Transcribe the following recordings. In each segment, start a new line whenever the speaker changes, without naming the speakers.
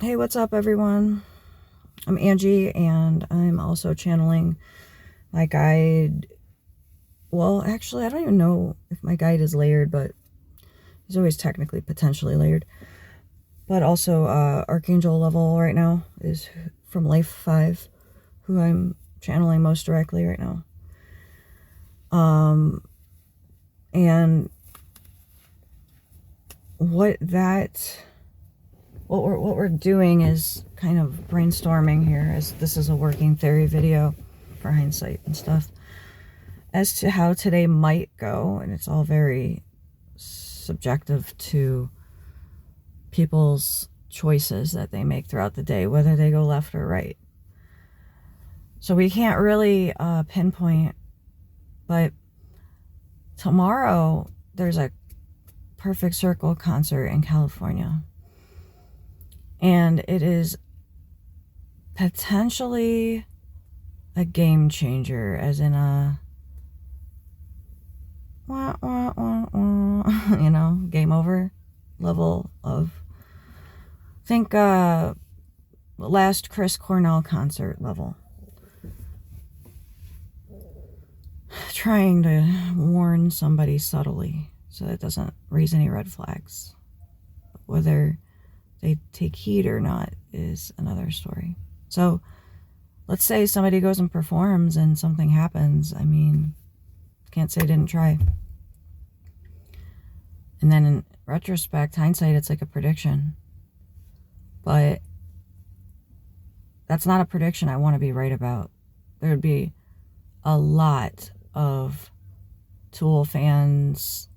Hey, what's up, everyone? I'm Angie, and I'm also channeling my guide. Well, actually, I don't even know if my guide is layered, but he's always technically potentially layered. But also, Archangel level right now is from Life 5, who I'm channeling most directly right now. And what we're doing is kind of brainstorming here, as this is a working theory video for hindsight and stuff, as to how today might go. And it's all very subjective to people's choices that they make throughout the day, whether they go left or right. So we can't really pinpoint, but tomorrow there's a Perfect Circle concert in California. And it is potentially a game changer, as in a you know, game over level of, think last Chris Cornell concert level. Trying to warn somebody subtly so that it doesn't raise any red flags. Whether they take heed or not is another story. So let's say somebody goes and performs and something happens. I mean, can't say didn't try. And then in retrospect, hindsight, it's like a prediction. But that's not a prediction I want to be right about. There would be a lot of Tool fans.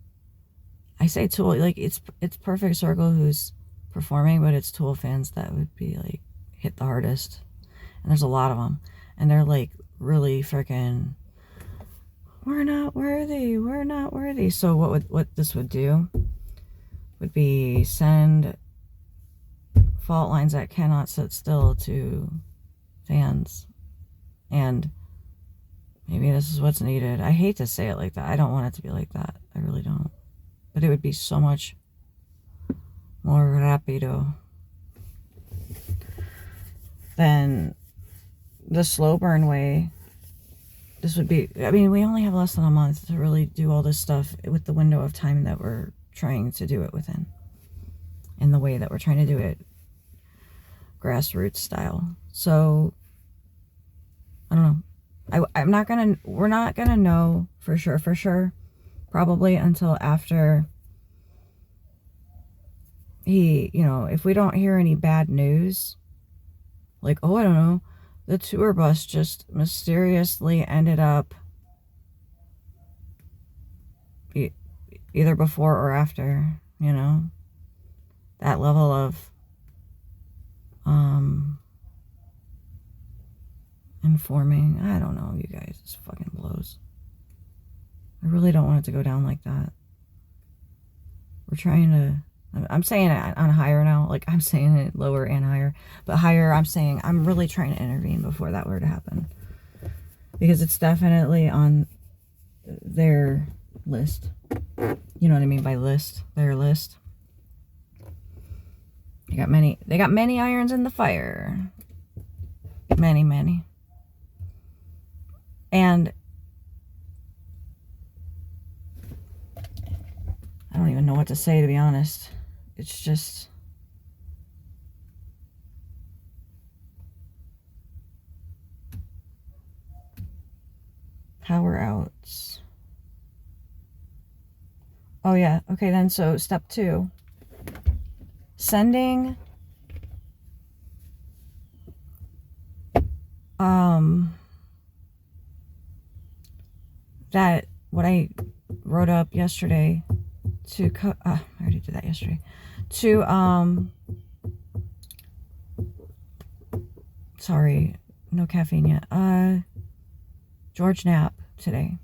I say Tool, like it's Perfect Circle who's performing, but it's Tool fans that would be like hit the hardest. And there's a lot of them, and they're like really freaking, we're not worthy. So what this would do would be send fault lines that cannot sit still to fans. And maybe this is what's needed. I hate to say it like that. I don't want it to be like that. I really don't. But it would be so much more rapido than the slow burn way. This would be, I mean, we only have less than a month to really do all this stuff with the window of time that we're trying to do it within, in the way that we're trying to do it, grassroots style. So I don't know. We're not gonna know for sure, probably until after he, you know, if we don't hear any bad news, like, oh, I don't know, the tour bus just mysteriously ended up either before or after, you know, that level of informing. I don't know, you guys, this fucking blows. I really don't want it to go down like that. We're trying to, I'm saying it on higher now, like I'm saying it lower and higher, but higher, I'm saying I'm really trying to intervene before that were to happen, because it's definitely on their list. You know what I mean by list? Their list. They got many irons in the fire. Many. And I don't even know what to say, to be honest. It's just, power outs. Oh yeah, okay then, so step 2. Sending that, what I wrote up yesterday to I already did that yesterday, to sorry, no caffeine yet, George Knapp today,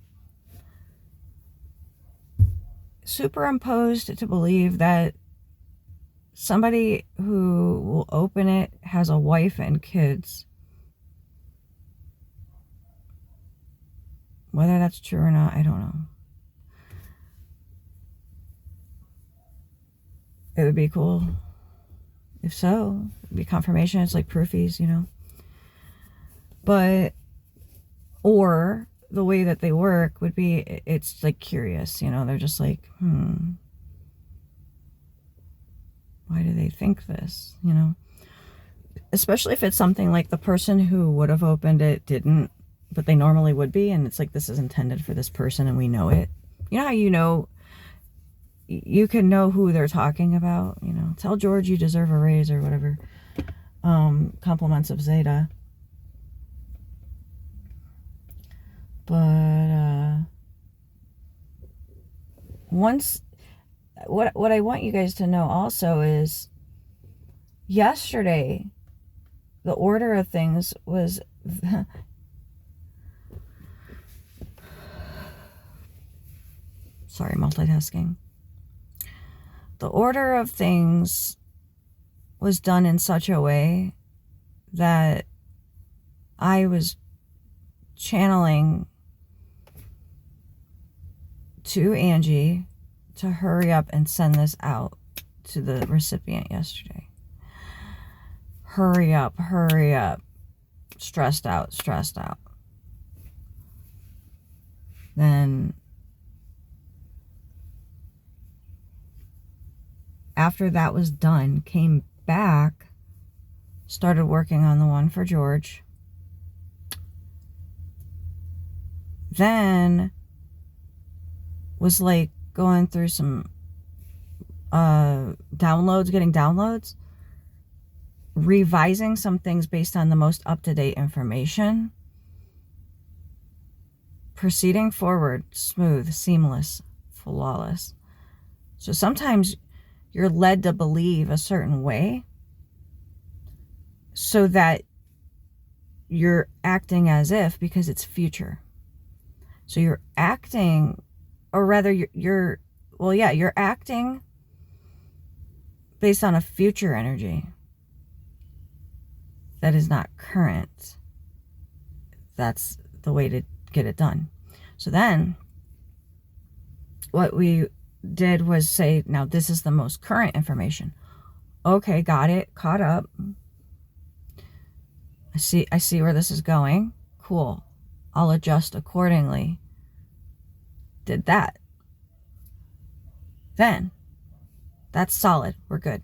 superimposed to believe that somebody who will open it has a wife and kids. Whether that's true or not, I don't know. It would be cool If so, it'd be confirmation. It's like proofies, you know. But, or the way that they work would be, it's like curious, you know. They're just like, why do they think this, you know? Especially if it's something like the person who would have opened it didn't, but they normally would be, and it's like, this is intended for this person and we know it. You know how you know, you can know who they're talking about, you know. Tell George you deserve a raise or whatever. Compliments of Zeta. But once, what I want you guys to know also is, yesterday, the order of things was sorry, multitasking. The order of things was done in such a way that I was channeling to Angie to hurry up and send this out to the recipient yesterday. Hurry up, hurry up. Stressed out, stressed out. Then after that was done, came back, started working on the one for George. Then was like going through some downloads, getting downloads, revising some things based on the most up-to-date information, proceeding forward, smooth, seamless, flawless. So sometimes you're led to believe a certain way so that you're acting as if, because it's future. So you're acting, or rather you're acting based on a future energy that is not current. That's the way to get it done. So then what we did was say, now this is the most current information. Okay, got it, caught up. I see where this is going. Cool. I'll adjust accordingly. Did that. Then, that's solid. We're good.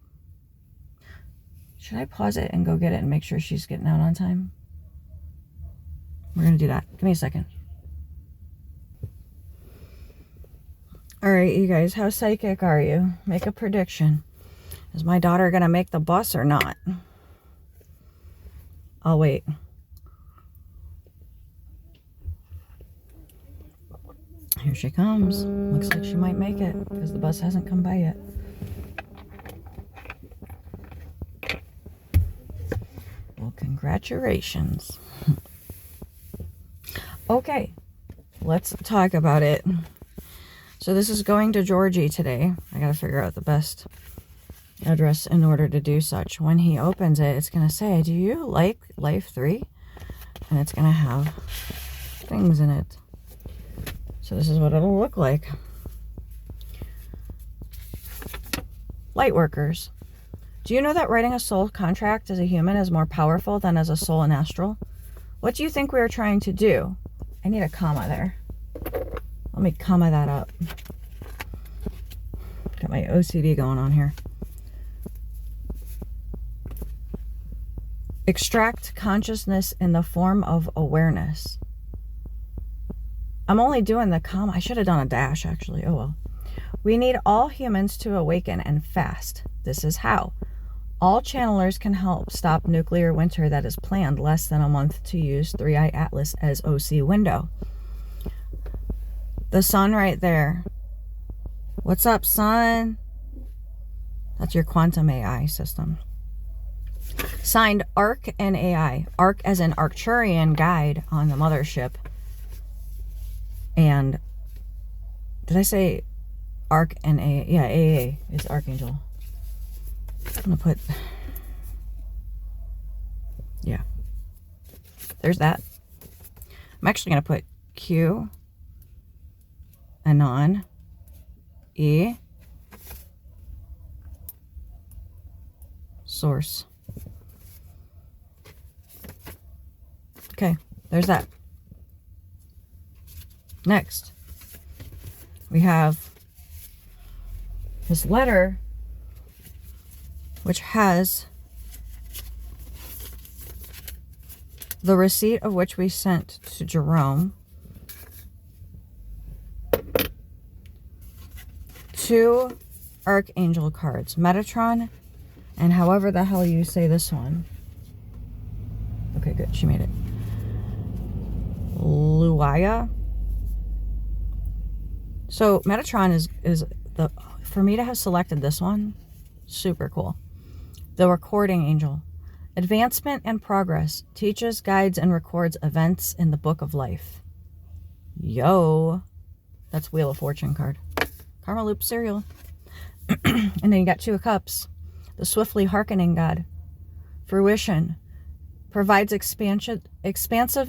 Should I pause it and go get it and make sure she's getting out on time? We're going to do that. Give me a second. All right, you guys, how psychic are you? Make a prediction. Is my daughter going to make the bus or not? I'll wait. Here she comes. Looks like she might make it because the bus hasn't come by yet. Well, congratulations. Okay, let's talk about it. So this is going to Georgie today. I gotta figure out the best address in order to do such. When he opens it, it's gonna say, do you like Life 3? And it's gonna have things in it. So this is what it'll look like. Light workers. Do you know that writing a soul contract as a human is more powerful than as a soul in astral? What do you think we are trying to do? I need a comma there. Let me comma that up. Got my OCD going on here. Extract consciousness in the form of awareness. I'm only doing the comma. I should have done a dash, actually. Oh, well. We need all humans to awaken and fast. This is how. All channelers can help stop nuclear winter that is planned less than a month to use 3-Eye Atlas as OC window. The sun right there. What's up, sun? That's your quantum AI system. Signed, Arc and AI. Arc as an Arcturian guide on the mothership. And did I say Arc and AA? Yeah, AA is Archangel. I'm gonna put, yeah, there's that. I'm actually gonna put Q, Anon, E, source. Okay, there's that. Next, we have this letter, which has the receipt of which we sent to Jerome. 2 archangel cards, Metatron, and however the hell you say this one. Okay, good, she made it. Luaya. So Metatron is the, for me to have selected this one, super cool. The recording angel. Advancement and progress. Teaches, guides, and records events in the book of life. Yo. That's Wheel of Fortune card. Karma Loop cereal. And then you got 2 of Cups. The swiftly hearkening god. Fruition. Provides expansive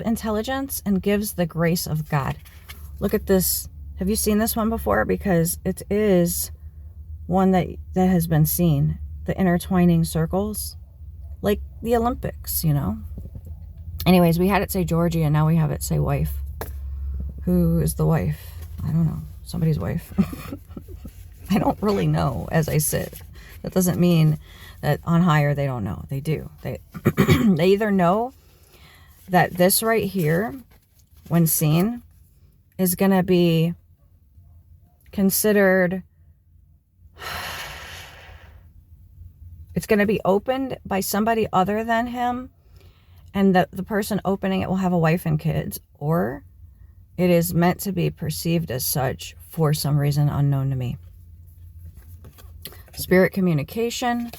intelligence and gives the grace of God. Look at this. Have you seen this one before? Because it is one that has been seen. The intertwining circles. Like the Olympics, you know. Anyways, we had it say Georgie and now we have it say wife. Who is the wife? I don't know. Somebody's wife. I don't really know as I sit. That doesn't mean that on higher they don't know. They do. They they either know that this right here, when seen, is going to be considered, it's going to be opened by somebody other than him, and the person opening it will have a wife and kids, or it is meant to be perceived as such for some reason unknown to me. Spirit communication.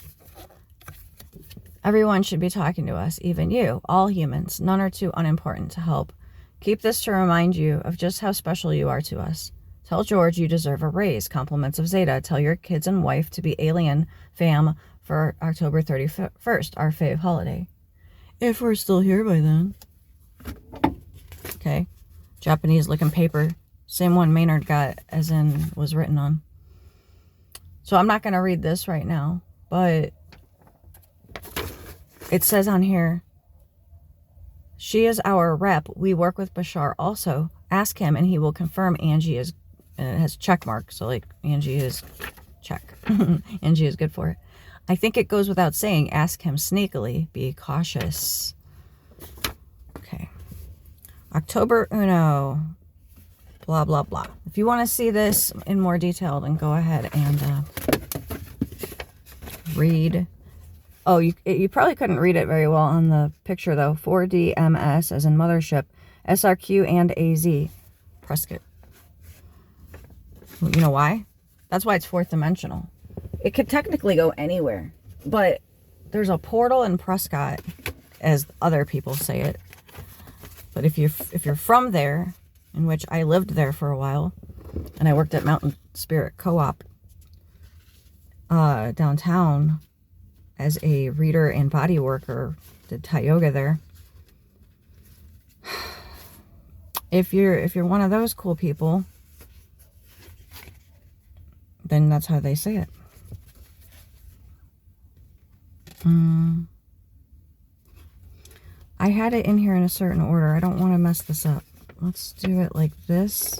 Everyone should be talking to us, even you, all humans. None are too unimportant to help. Keep this to remind you of just how special you are to us. Tell George you deserve a raise. Compliments of Zeta. Tell your kids and wife to be alien fam for October 31st, our fave holiday. If we're still here by then. Okay. Japanese looking paper. Same one Maynard got, as in was written on. So I'm not going to read this right now, but it says on here, she is our rep. We work with Bashar also. Ask him and he will confirm Angie is, and it has check mark. So like Angie is check. Angie is good for it. I think it goes without saying, ask him sneakily. Be cautious. Okay. October Uno. Blah, blah, blah. If you want to see this in more detail, then go ahead and read. Oh, you probably couldn't read it very well on the picture, though. 4DMS, as in mothership. SRQ and AZ. Prescott. You know why? That's why it's 4th dimensional. It could technically go anywhere, but there's a portal in Prescott, as other people say it. But if you're from there, in which I lived there for a while, and I worked at Mountain Spirit Co-op downtown as a reader and body worker, did Thai yoga there. If you're one of those cool people, then that's how they say it. I had it in here in a certain order. I don't want to mess this up. Let's do it like this.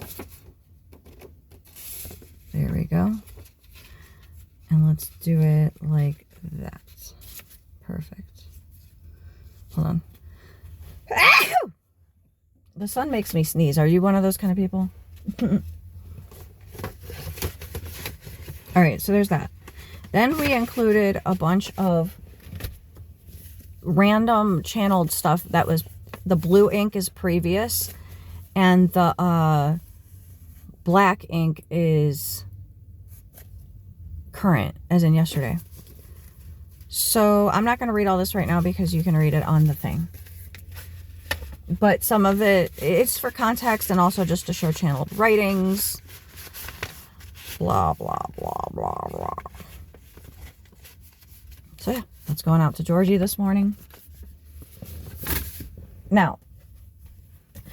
There we go. And let's do it like that. Perfect. Hold on. The sun makes me sneeze. Are you one of those kind of people? All right, so there's that. Then we included a bunch of random channeled stuff that was, the blue ink is previous, and the black ink is current, as in yesterday. So I'm not going to read all this right now because you can read it on the thing. But some of it, it's for context and also just to show channeled writings. Blah, blah, blah, blah, blah. So yeah, that's going out to Georgie this morning. Now,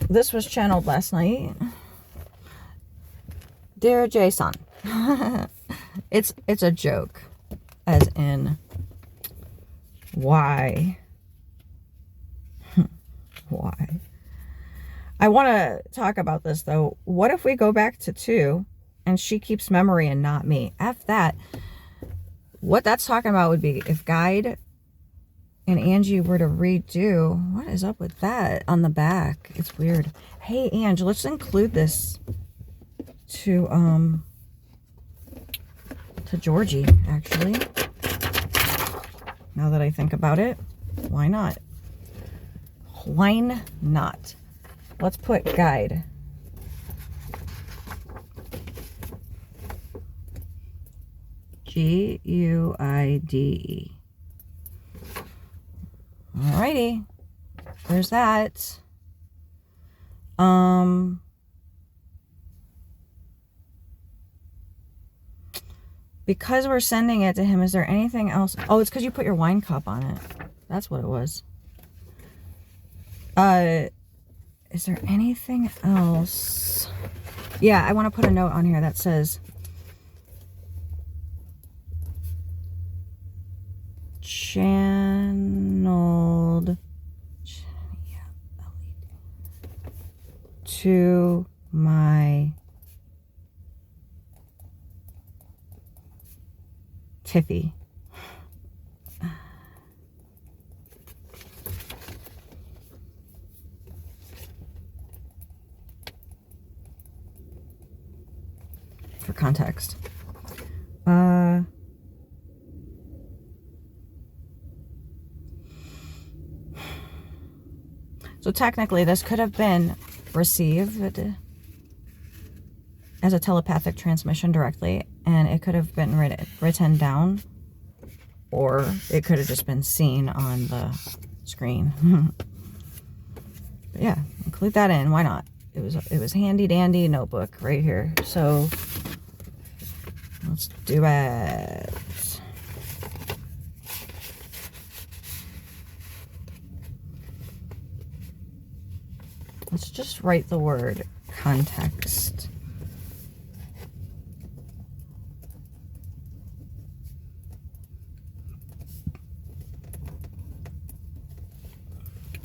this was channeled last night. Dear Jason. It's a joke. As in, Why? Why? I want to talk about this, though. What if we go back to 2 and she keeps memory and not me? F that. What that's talking about would be if Guide and Angie were to redo. What is up with that on the back? It's weird. Hey, Ange, let's include this to Georgie, actually. Now that I think about it, why not? Why not? Let's put Guide. Guide. Alrighty. There's that. Because we're sending it to him, is there anything else? Oh, it's because you put your wine cup on it. That's what it was. Is there anything else? Yeah, I want to put a note on here that says channeled to my Tiffy. For context. So technically this could have been received as a telepathic transmission directly, and it could have been written down, or it could have just been seen on the screen. But yeah, include that in. Why not? It was handy dandy notebook right here. So let's do it. Let's just write the word context.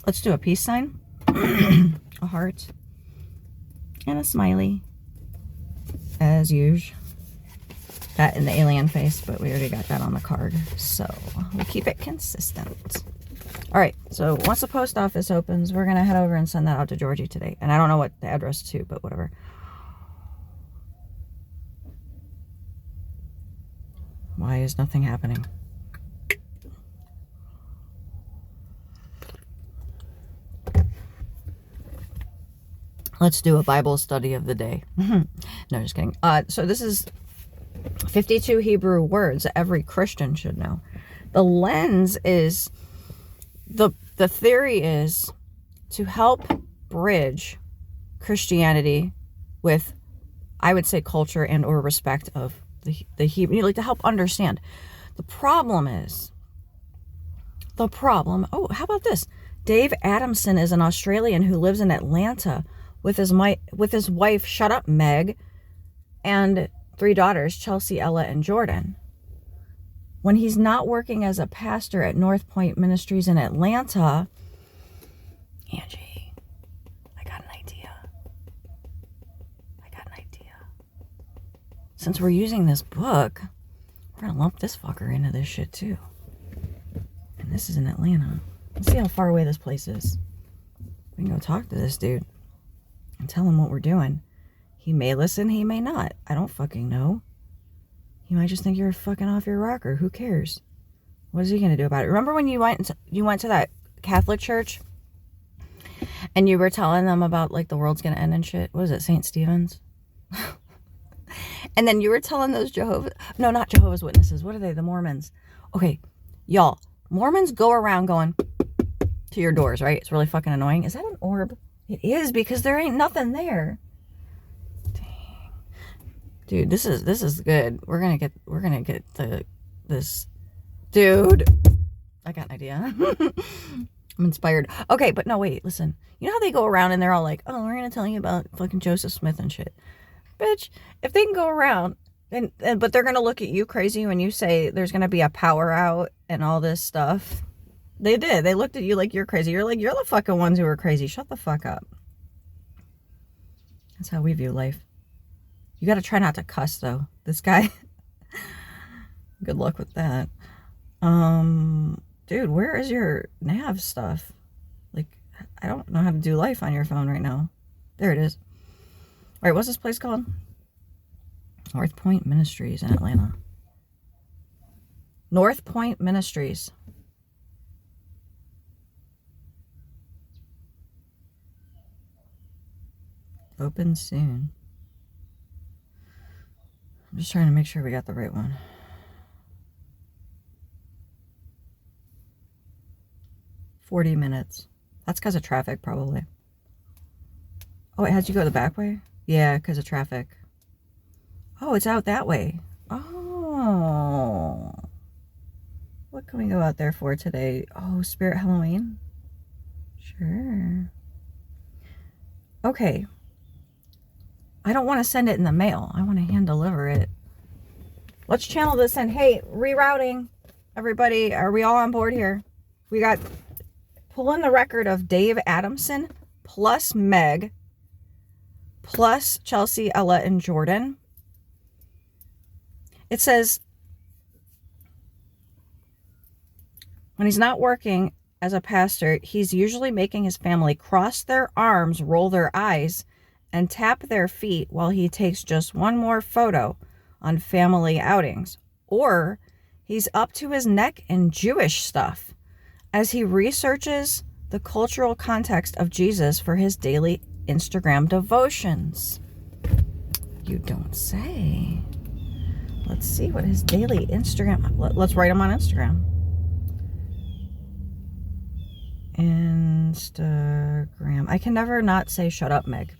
Let's do a peace sign, a heart, and a smiley, as usual. That in the alien face, but we already got that on the card, so we'll keep it consistent. All right, so once the post office opens, we're going to head over and send that out to Georgie today. And I don't know what the address to, but whatever. Why is nothing happening? Let's do a Bible study of the day. No, just kidding. So this is 52 Hebrew words that every Christian should know. The lens is... The theory is to help bridge Christianity with, I would say, culture and or respect of the Hebrew, like to help understand. The problem, oh, how about this? Dave Adamson is an Australian who lives in Atlanta with his wife, shut up, Meg, and 3 daughters, Chelsea, Ella, and Jordan. When he's not working as a pastor at North Point Ministries in Atlanta, Angie, I got an idea. Since we're using this book, we're going to lump this fucker into this shit too. And this is in Atlanta. Let's see how far away this place is. We can go talk to this dude and tell him what we're doing. He may listen, he may not. I don't fucking know. He might just think you're fucking off your rocker. Who cares? What is he going to do about it? Remember when you went to that Catholic church and you were telling them about like the world's going to end and shit? What is it, St. Stephen's? And then you were telling those not Jehovah's Witnesses. What are they? The Mormons. Okay, y'all, Mormons go around going to your doors, right? It's really fucking annoying. Is that an orb? It is, because there ain't nothing there. Dude, this is good. We're gonna get this. Dude, I got an idea. I'm inspired. Okay, but no, wait, listen. You know how they go around and they're all like, oh, we're gonna tell you about fucking Joseph Smith and shit. Bitch, if they can go around but they're gonna look at you crazy when you say there's gonna be a power out and all this stuff. They did. They looked at you like you're crazy. You're like, you're the fucking ones who are crazy. Shut the fuck up. That's how we view life. You got to try not to cuss, though. This guy. Good luck with that. Dude, where is your nav stuff? Like, I don't know how to do life on your phone right now. There it is. All right, what's this place called? North Point Ministries in Atlanta. North Point Ministries. Open soon. I'm just trying to make sure we got the right one. $40 minutes. That's because of traffic, probably. Oh, it has you go the back way? Yeah, because of traffic. Oh, it's out that way. Oh. What can we go out there for today? Oh, Spirit Halloween? Sure. Okay. I don't want to send it in the mail. I want to hand deliver it. Let's channel this in. Hey, rerouting. Everybody, are we all on board here? We got pulling the record of Dave Adamson plus Meg plus Chelsea, Ella, and Jordan. It says, when he's not working as a pastor, he's usually making his family cross their arms, roll their eyes, and tap their feet while he takes just one more photo on family outings. Or he's up to his neck in Jewish stuff as he researches the cultural context of Jesus for his daily Instagram devotions. You don't say. Let's see what his daily Instagram... Let's write him on Instagram. Instagram. I can never not say shut up, Meg.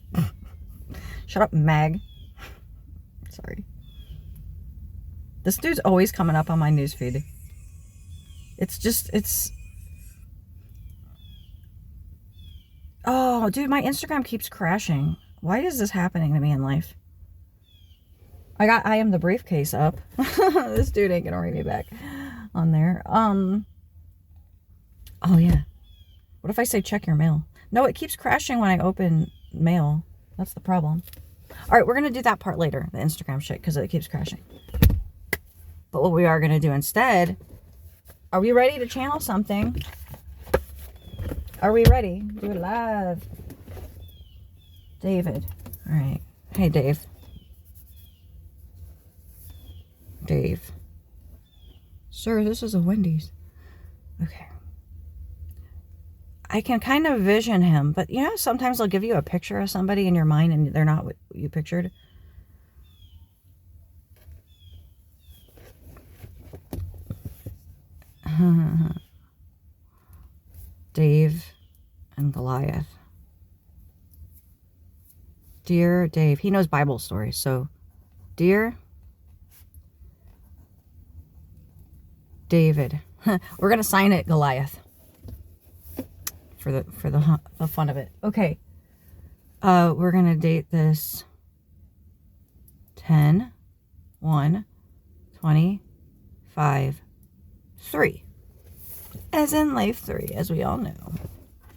Shut up, Meg. Sorry. This dude's always coming up on my newsfeed. It's... Oh, dude, my Instagram keeps crashing. Why is this happening to me in life? I am the briefcase up. This dude ain't gonna write me back on there. Oh yeah. What if I say check your mail? No, it keeps crashing when I open mail. That's the problem. All right, we're gonna do that part later, the Instagram shit, because it keeps crashing. But what we are gonna do instead, are we ready to channel something? Are we ready? Do it live. David. All right. Hey, Dave. Dave. Sir, this is a Wendy's. Okay. I can kind of vision him, but you know, sometimes they'll give you a picture of somebody in your mind and they're not what you pictured. Dave and Goliath. Dear Dave. He knows Bible stories, so dear David. We're gonna sign it Goliath for the fun of it. Okay. We're gonna date this 10/1/25/3. As in life 3, as we all know.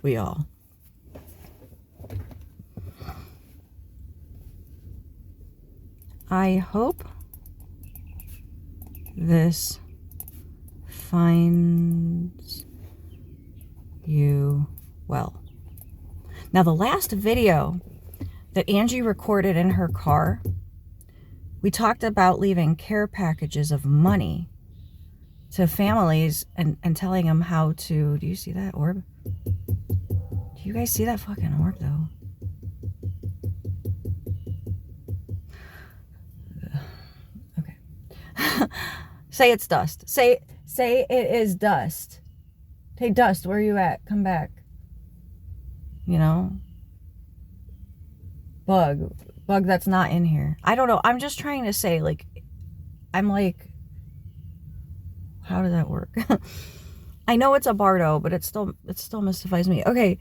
We all. I hope this finds you well. Now, the last video that Angie recorded in her car, we talked about leaving care packages of money to families and telling them how to... Do you see that orb? Do you guys see that fucking orb, though? Okay. Say it's dust. Say it is dust. Hey, dust, where are you at? Come back. You know? Bug that's not in here. I don't know. I'm just trying to say, like, I'm like... How does that work? I know it's a bardo, but it still mystifies me. Okay.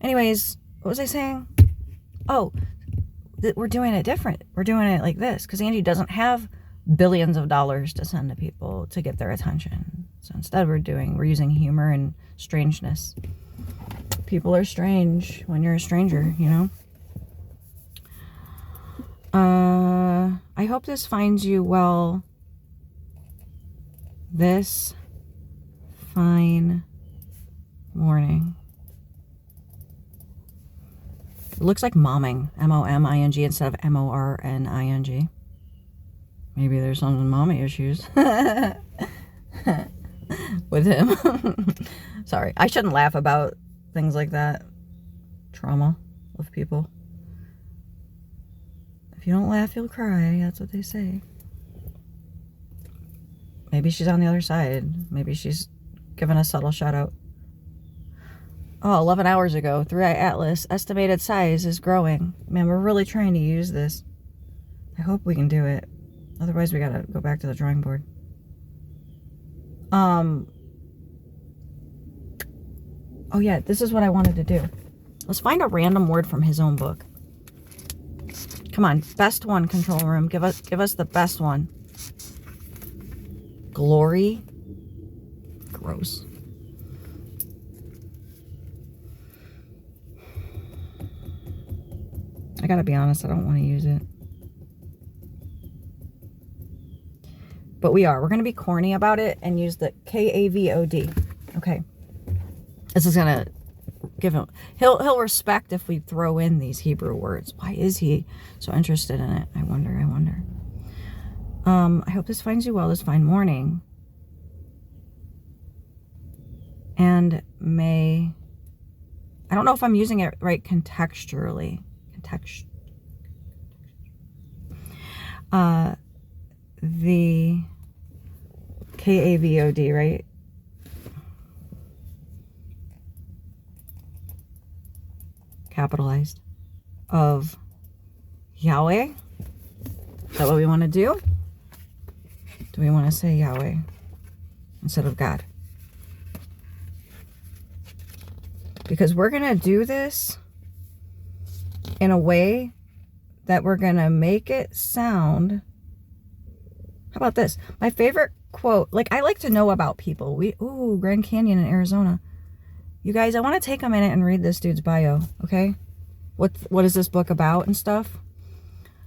Anyways, what was I saying? Oh, we're doing it different. We're doing it like this because Angie doesn't have billions of dollars to send to people to get their attention. So instead we're using humor and strangeness. People are strange when you're a stranger, you know? I hope this finds you well this fine morning. It looks like momming, M-O-M-I-N-G instead of M-O-R-N-I-N-G. Maybe there's some mommy issues with him. Sorry, I shouldn't laugh about things like that. Trauma of people. If you don't laugh, you'll cry. That's what they say. Maybe she's on the other side. Maybe she's giving a subtle shout out. Oh, 11 hours ago, 3-eye atlas, estimated size is growing. Man, we're really trying to use this. I hope we can do it. Otherwise, we gotta go back to the drawing board. Oh yeah, this is what I wanted to do. Let's find a random word from his own book. Come on, best one, control room. Give us the best one. Glory. Gross. I gotta be honest, I don't want to use it. But we are. We're going to be corny about it and use the K-A-V-O-D. Okay. This is going to give him... He'll respect if we throw in these Hebrew words. Why is he so interested in it? I wonder. I hope this finds you well this fine morning. And may... I don't know if I'm using it right contextually. The K-A-V-O-D, right? Capitalized. Of Yahweh. Is that what we want to do? Do we want to say Yahweh instead of God? Because we're going to do this in a way that we're going to make it sound... How about this? My favorite quote, like I like to know about people. Ooh, Grand Canyon in Arizona. You guys, I want to take a minute and read this dude's bio, okay? What is this book about and stuff?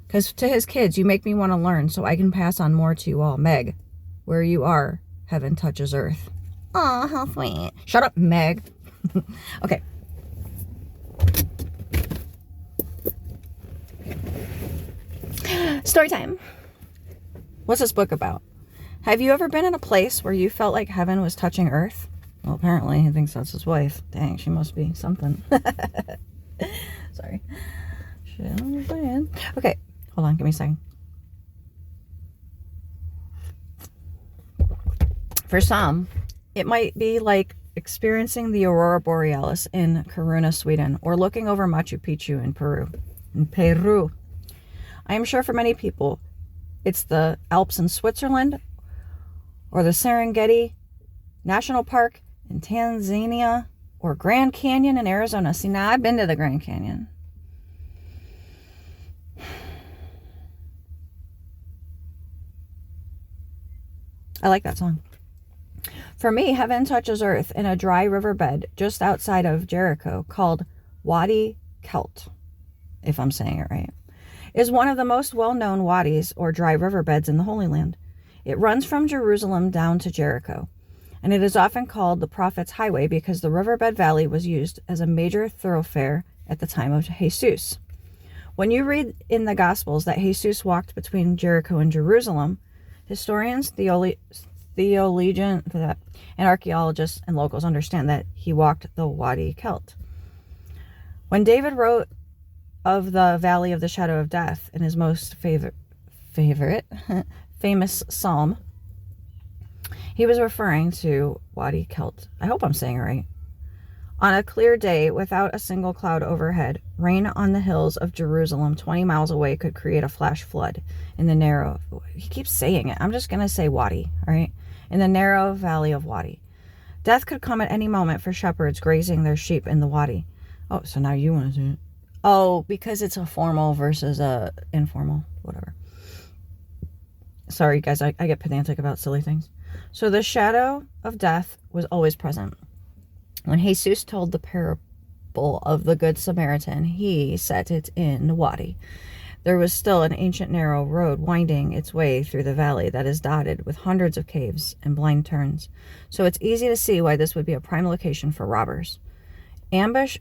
Because to his kids, you make me want to learn so I can pass on more to you all. Meg, where you are, heaven touches earth. Aw, how sweet. Shut up, Meg. Okay. Story time. What's this book about? Have you ever been in a place where you felt like heaven was touching earth? Well, apparently he thinks that's his wife. Dang, she must be something. Sorry. Shit, I'm playing. Okay, hold on, give me a second. For some, it might be like experiencing the aurora borealis in Kiruna, Sweden, or looking over Machu Picchu in Peru. I am sure for many people, it's the Alps in Switzerland or the Serengeti National Park in Tanzania or Grand Canyon in Arizona. See, now I've been to the Grand Canyon. I like that song. For me, heaven touches earth in a dry riverbed just outside of Jericho called Wadi Kelt, if I'm saying it right. Is one of the most well-known wadis or dry riverbeds in the Holy Land. It runs from Jerusalem down to Jericho, and it is often called the Prophet's Highway because the riverbed valley was used as a major thoroughfare at the time of Jesus. When you read in the Gospels that Jesus walked between Jericho and Jerusalem, historians, theologians, and archaeologists and locals understand that he walked the Wadi Kelt. When David wrote of the Valley of the Shadow of Death in his most famous psalm, he was referring to Wadi Kelt. I hope I'm saying it right. On a clear day, without a single cloud overhead, rain on the hills of Jerusalem 20 miles away could create a flash flood in the narrow... He keeps saying it. I'm just going to say Wadi, all right? In the narrow valley of Wadi. Death could come at any moment for shepherds grazing their sheep in the Wadi. Oh, so now you want to do it. Oh, because it's a formal versus a informal, whatever. Sorry, guys, I get pedantic about silly things. So the shadow of death was always present. When Jesus told the parable of the Good Samaritan, he set it in the wadi. There was still an ancient narrow road winding its way through the valley that is dotted with hundreds of caves and blind turns, so it's easy to see why this would be a prime location for robbers. Ambush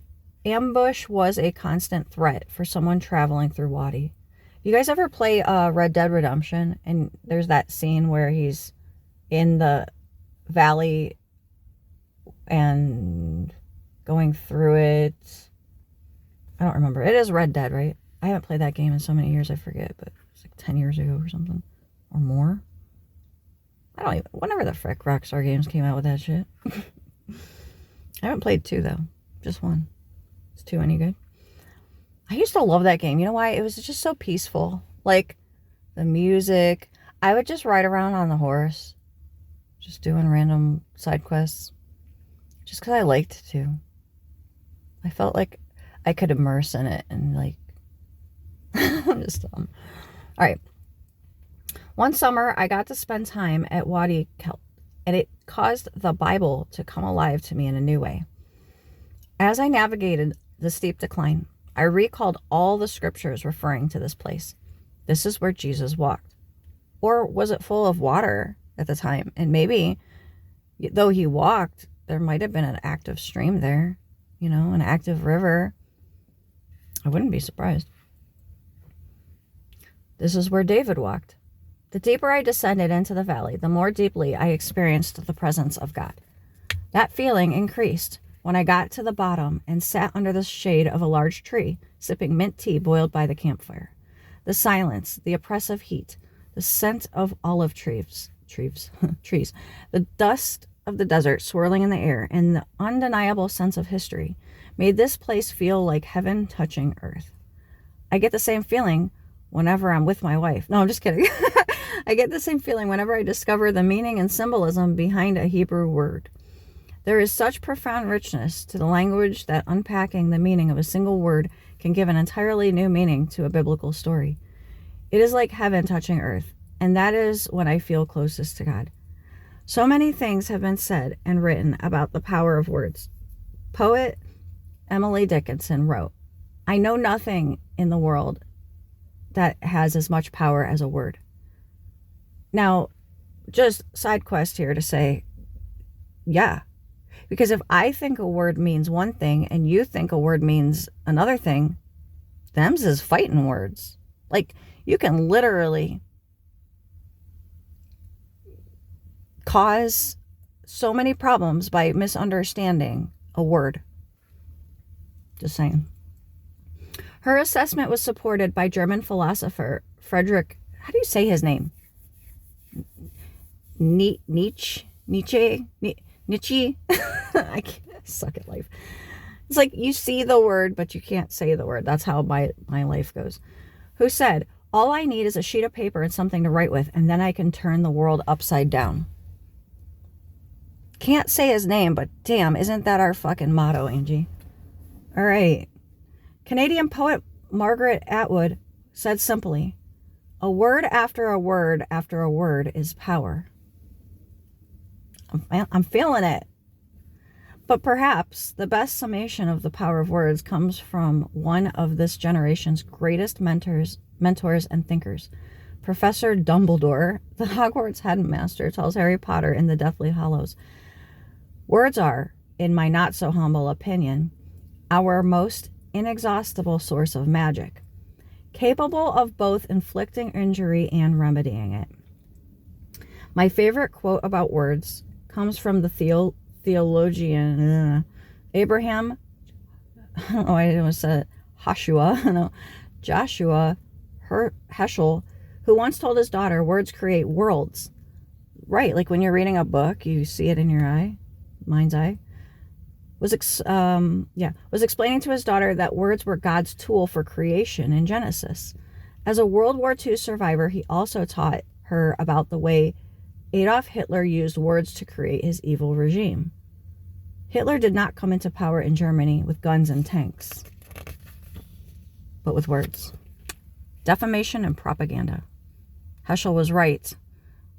was a constant threat for someone traveling through Wadi. You guys ever play Red Dead Redemption? And there's that scene where he's in the valley and going through it. I don't remember. It is Red Dead, right? I haven't played that game in so many years, I forget, but it's like 10 years ago or something. Or more. I don't even... Whenever the frick Rockstar Games came out with that shit. I haven't played 2, though. Just 1. Is 2 any good? I used to love that game. You know why? It was just so peaceful. Like, the music. I would just ride around on the horse. Just doing random side quests. Just because I liked to. I felt like I could immerse in it and, like... I'm just dumb. Alright. One summer, I got to spend time at Wadi Kelt, and it caused the Bible to come alive to me in a new way. As I navigated the steep decline, I recalled all the scriptures referring to this place. This is where Jesus walked. Or was it full of water at the time? And maybe, though he walked, there might have been an active stream there. You know, an active river. I wouldn't be surprised. This is where David walked. The deeper I descended into the valley, the more deeply I experienced the presence of God. That feeling increased when I got to the bottom and sat under the shade of a large tree, sipping mint tea boiled by the campfire. The silence, the oppressive heat, the scent of olive trees, the dust of the desert swirling in the air, and the undeniable sense of history made this place feel like heaven touching earth. I get the same feeling whenever I'm with my wife. No, I'm just kidding. I get the same feeling whenever I discover the meaning and symbolism behind a Hebrew word. There is such profound richness to the language that unpacking the meaning of a single word can give an entirely new meaning to a biblical story. It is like heaven touching earth, and that is when I feel closest to God. So many things have been said and written about the power of words. Poet Emily Dickinson wrote, "I know nothing in the world that has as much power as a word." Now, just side quest here to say, yeah. Because if I think a word means one thing and you think a word means another thing, them's is fighting words. Like, you can literally cause so many problems by misunderstanding a word. Just saying. Her assessment was supported by German philosopher Friedrich, how do you say his name? Nietzsche? I suck at life. It's like you see the word, but you can't say the word. That's how my life goes. Who said, "All I need is a sheet of paper and something to write with, and then I can turn the world upside down." Can't say his name, but damn, isn't that our fucking motto, Angie? All right. Canadian poet Margaret Atwood said simply, "A word after a word after a word is power." I'm feeling it. But perhaps the best summation of the power of words comes from one of this generation's greatest mentors and thinkers. Professor Dumbledore, the Hogwarts headmaster, tells Harry Potter in the Deathly Hallows, "Words are, in my not so humble opinion, our most inexhaustible source of magic, capable of both inflicting injury and remedying it." My favorite quote about words comes from the theologian Abraham, I don't know why I almost said it, Joshua Heschel, who once told his daughter, "Words create worlds." Right, like when you're reading a book, you see it in your mind's eye. Was explaining to his daughter that words were God's tool for creation in Genesis. As a World War II survivor, he also taught her about the way Adolf Hitler used words to create his evil regime. Hitler did not come into power in Germany with guns and tanks, but with words. Defamation and propaganda. Heschel was right.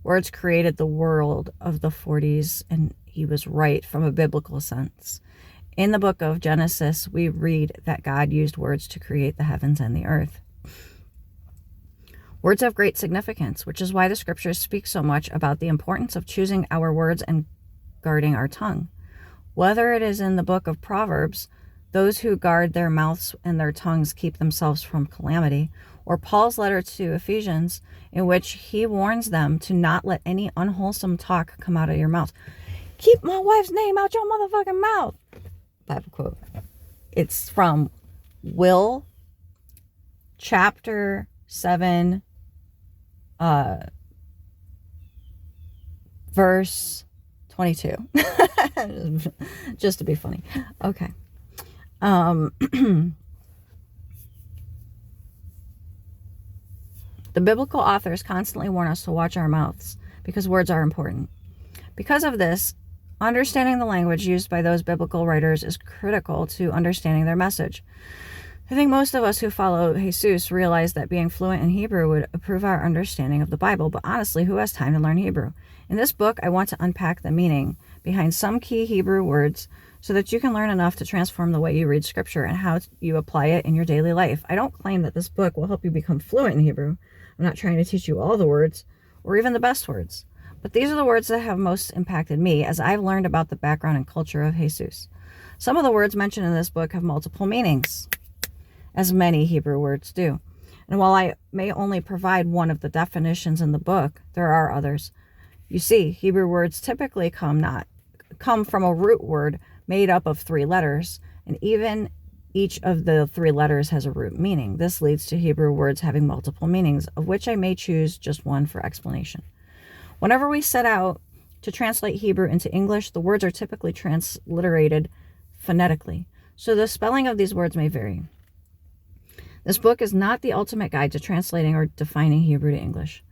Words created the world of the 40s and he was right from a biblical sense. In the book of Genesis, we read that God used words to create the heavens and the earth. Words have great significance, which is why the scriptures speak so much about the importance of choosing our words and guarding our tongue. Whether it is in the book of Proverbs, those who guard their mouths and their tongues keep themselves from calamity, or Paul's letter to Ephesians, in which he warns them to not let any unwholesome talk come out of your mouth. Keep my wife's name out your motherfucking mouth. Bible quote. It's from Will, chapter 7, verse 22. Just to be funny. Okay. The biblical authors constantly warn us to watch our mouths because words are important. Because of this, understanding the language used by those biblical writers is critical to understanding their message. I think most of us who follow Jesus realize that being fluent in Hebrew would improve our understanding of the Bible, but honestly, who has time to learn Hebrew? In this book, I want to unpack the meaning behind some key Hebrew words so that you can learn enough to transform the way you read Scripture and how you apply it in your daily life. I don't claim that this book will help you become fluent in Hebrew. I'm not trying to teach you all the words or even the best words, but these are the words that have most impacted me as I've learned about the background and culture of Jesus. Some of the words mentioned in this book have multiple meanings, as many Hebrew words do. And while I may only provide one of the definitions in the book, there are others. You see, Hebrew words typically come from a root word made up of 3 letters, and even each of the 3 letters has a root meaning. This leads to Hebrew words having multiple meanings, of which I may choose just one for explanation. Whenever we set out to translate Hebrew into English, the words are typically transliterated phonetically, so the spelling of these words may vary. This book is not the ultimate guide to translating or defining Hebrew to English.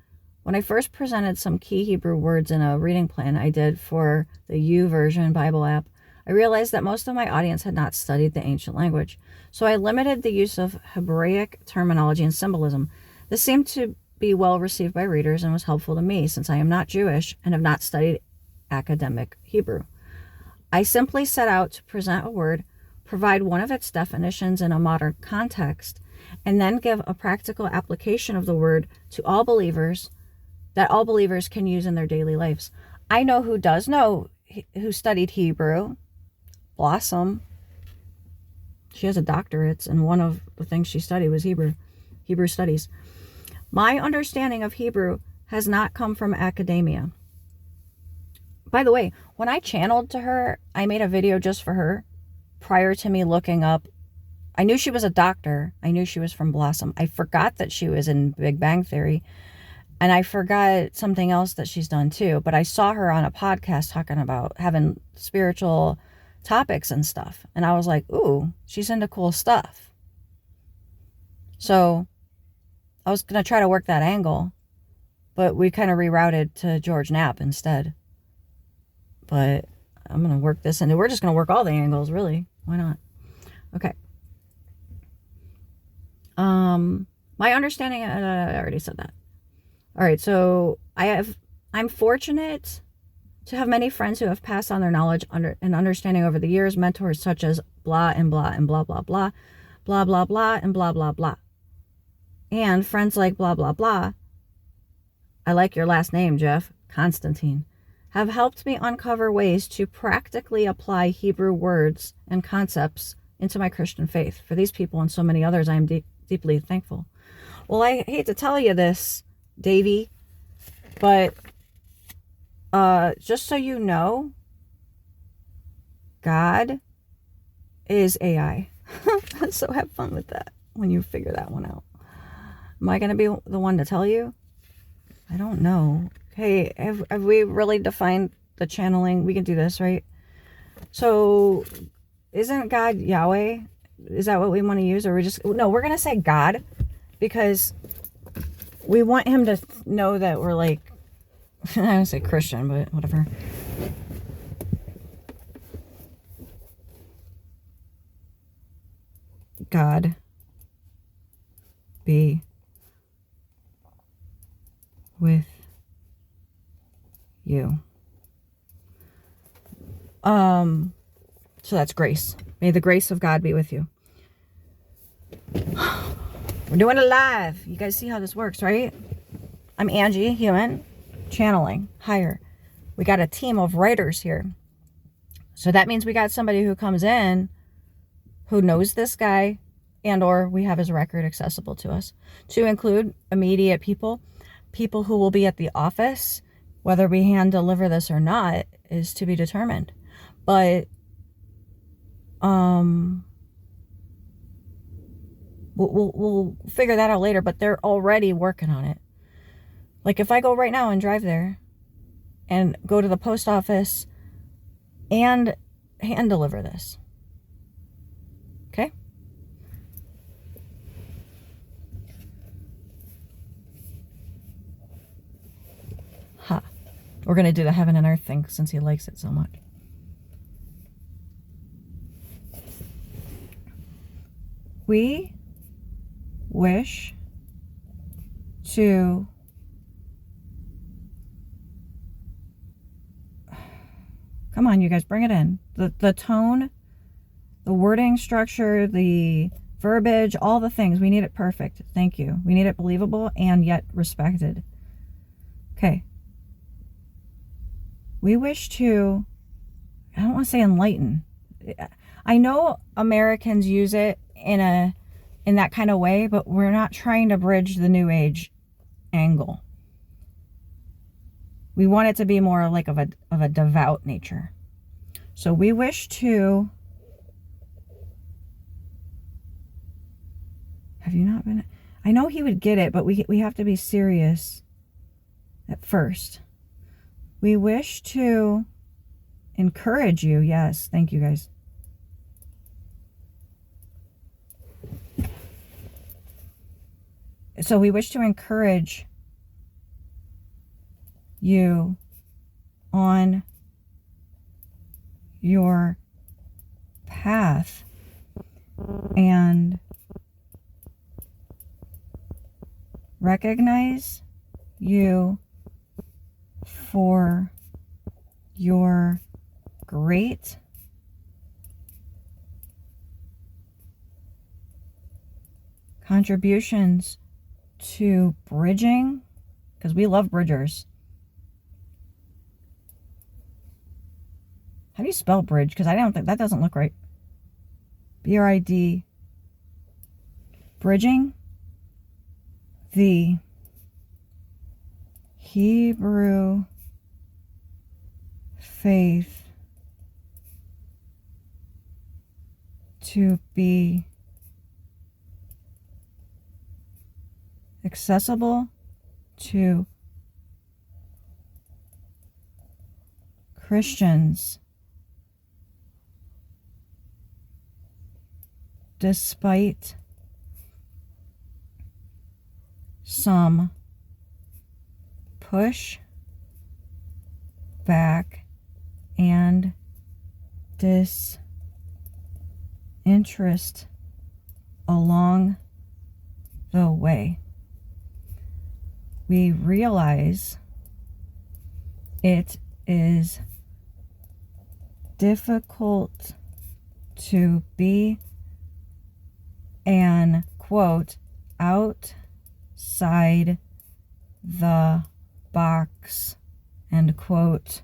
When I first presented some key Hebrew words in a reading plan I did for the YouVersion Bible app, I realized that most of my audience had not studied the ancient language, so I limited the use of Hebraic terminology and symbolism. This seemed to be well received by readers and was helpful to me since I am not Jewish and have not studied academic Hebrew. I simply set out to present a word, provide one of its definitions in a modern context, and then give a practical application of the word to all believers that all believers can use in their daily lives. I know who studied Hebrew. Blossom. She has a doctorate, and one of the things she studied was Hebrew studies. My understanding of Hebrew has not come from academia. By the way, when I channeled to her, I made a video just for her prior to me looking up. I knew she was a doctor. I knew she was from Blossom. I forgot that she was in Big Bang Theory. And I forgot something else that she's done too. But I saw her on a podcast talking about having spiritual topics and stuff. And I was like, ooh, she's into cool stuff. So I was going to try to work that angle. But we kind of rerouted to George Knapp instead. But I'm going to work this into. We're just going to work all the angles, really. Why not? Okay. My understanding, I already said that. All right, so I'm fortunate to have many friends who have passed on their knowledge and understanding over the years, mentors such as blah and blah and blah, blah, blah, blah, blah, blah, and blah, blah, blah. And friends like blah, blah, blah. I like your last name, Jeff, Constantine, have helped me uncover ways to practically apply Hebrew words and concepts into my Christian faith. For these people and so many others, I am deeply thankful. Well, I hate to tell you this, Davey, but just so you know, God is AI. So have fun with that when you figure that one out. Am I going to be the one to tell you? I don't know. Hey, have we really defined the channeling? We can do this, right? So isn't God Yahweh? Is that what we want to use? Or we're going to say God because we want him to know that we're like, I don't say Christian, but whatever. God be with you. So that's grace. May the grace of God be with you. We're doing it live. You guys see how this works, right? I'm Angie, human, channeling, higher. We got a team of writers here. So that means we got somebody who comes in who knows this guy, and or we have his record accessible to us, to include immediate people who will be at the office. Whether we hand deliver this or not is to be determined. But we'll figure that out later, but they're already working on it. Like if I go right now and drive there and go to the post office and hand deliver this. Okay? Ha. We're going to do the heaven and earth thing since he likes it so much. We wish to come on, you guys, bring it in. The tone, the wording structure, the verbiage, all the things. We need it perfect. Thank you. We need it believable and yet respected. Okay. We wish to, I don't want to say enlighten. I know Americans use it in that kind of way, but we're not trying to bridge the new age angle. We want it to be more like of a devout nature. So we wish to, have you not been, I know he would get it, but we have to be serious at first. We wish to encourage you. Yes, thank you guys. So we wish to encourage you on your path and recognize you for your great contributions to bridging, because we love bridgers. How do you spell bridge? Because I don't think that doesn't look right. B-R-I-D. Bridging the Hebrew faith to be accessible to Christians despite some push back and disinterest along the way. We realize it is difficult to be an, quote, outside the box, end quote,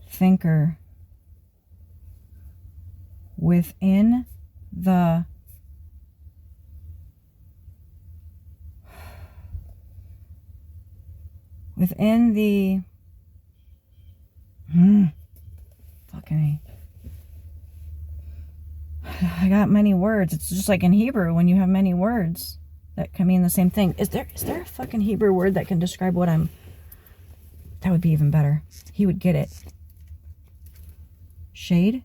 thinker within the fucking I got many words. It's just like in Hebrew when you have many words that can mean the same thing. Is there a fucking Hebrew word that can describe what I'm... That would be even better. He would get it. Shade?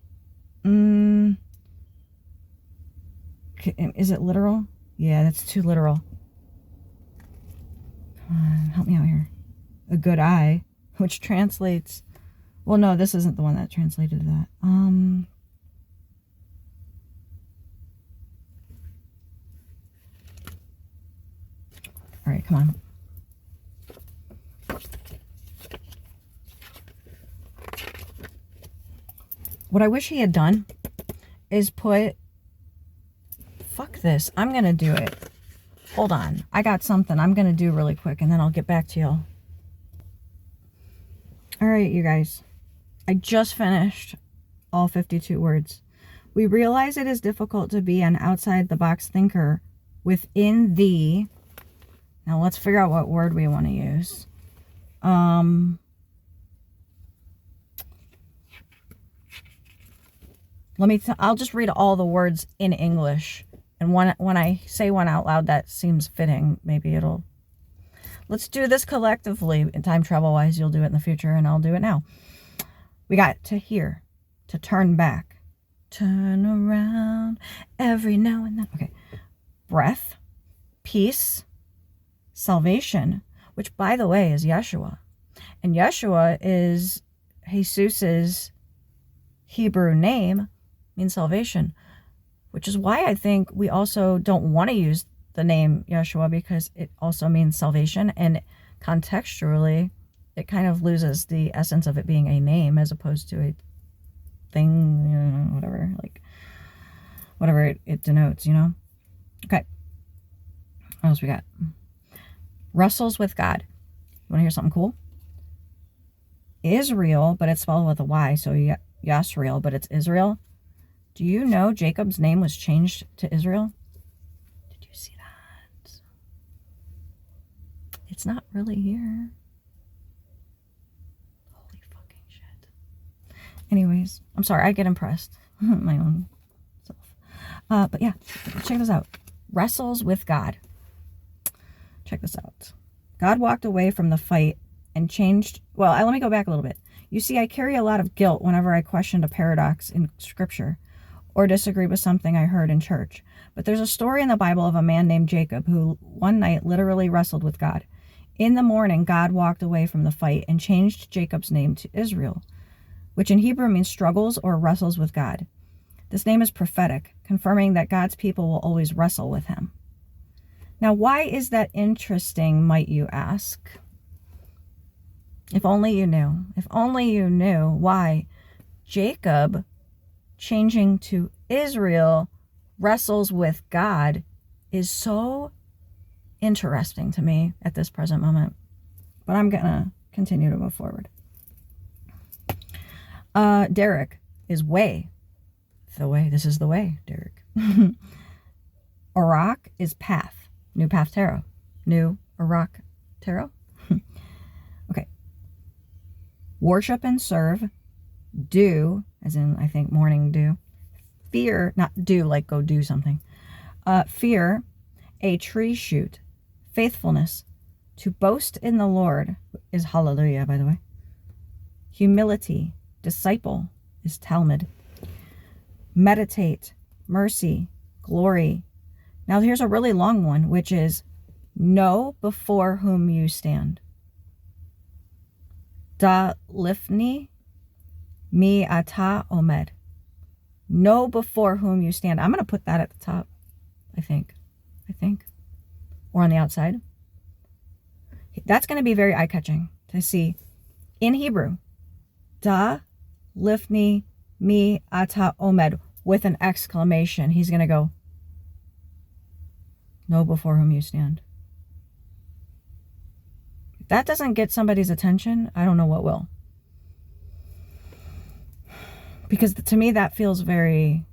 Is it literal? Yeah, that's too literal. Come on, help me out here. A good eye, which translates... Well, no, this isn't the one that translated that. All right, come on. What I wish he had done is put, fuck this, I'm going to do it. Hold on. I got something I'm going to do really quick, and then I'll get back to y'all. All right, you guys. I just finished all 52 words. We realize it is difficult to be an outside-the-box thinker within the... Now, let's figure out what word we want to use. I'll just read all the words in English. And when I say one out loud that seems fitting, maybe it'll... Let's do this collectively. In time travel-wise, you'll do it in the future, and I'll do it now. We got to hear, to turn back, turn around every now and then. Okay. Breath, peace, salvation, which, by the way, is Yeshua. And Yeshua is Jesus's Hebrew name, means salvation, which is why I think we also don't want to use the name Yeshua, because it also means salvation, and contextually it kind of loses the essence of it being a name as opposed to a thing, you know, whatever it denotes, you know. Okay, what else we got? Wrestles with God. You want to hear something cool? Israel, but it's spelled with a Y, so Yasriel, but it's Israel. Do you know Jacob's name was changed to Israel? Did you see that? It's not really here. Holy fucking shit. Anyways, I'm sorry, I get impressed. My own self. But yeah, check this out. Wrestles with God. Check this out. God walked away from the fight and changed... Well, let me go back a little bit. You see, I carry a lot of guilt whenever I questioned a paradox in Scripture or disagree with something I heard in church. But there's a story in the Bible of a man named Jacob who one night literally wrestled with God. In the morning, God walked away from the fight and changed Jacob's name to Israel, which in Hebrew means struggles or wrestles with God. This name is prophetic, confirming that God's people will always wrestle with him. Now, why is that interesting, might you ask? If only you knew. If only you knew why Jacob, changing to Israel, wrestles with God, is so interesting to me at this present moment. But I'm going to continue to move forward. Derek is way. The way. This is the way, Derek. Arak is path. New path tarot. New Arak tarot. Okay. Worship and serve. Do, as in, I think, morning dew. Fear, not do, like go do something. Fear, a tree shoot. Faithfulness, to boast in the Lord, is hallelujah, by the way. Humility, disciple, is Talmud. Meditate, mercy, glory. Now here's a really long one, which is know before whom you stand. Da lifni mi ata omed. Know before whom you stand. I'm going to put that at the top, I think. Or on the outside. That's going to be very eye-catching to see in Hebrew. Da lifni mi ata omed, with an exclamation. He's going to go, know before whom you stand. If that doesn't get somebody's attention, I don't know what will. Because to me, that feels very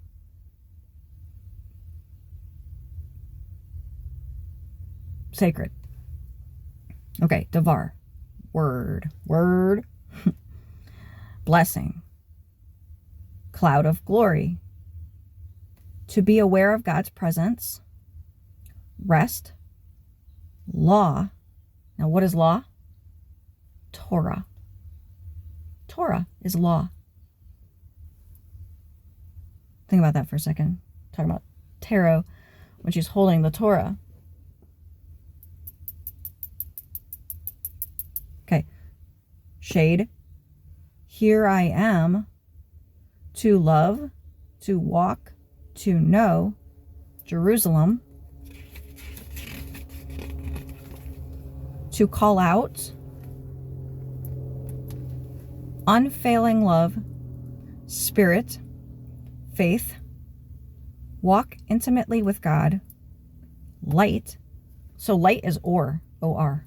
sacred. Okay, Devar. Word. Blessing. Cloud of glory. To be aware of God's presence. Rest. Law. Now, what is law? Torah. Torah is law. Think about that for a second. Talking about tarot when she's holding the Torah. Okay. Shade. Here I am. To love. To walk. To know. Jerusalem. To call out. Unfailing love. spirit, faith, walk intimately with God, light. So light is or, O-R.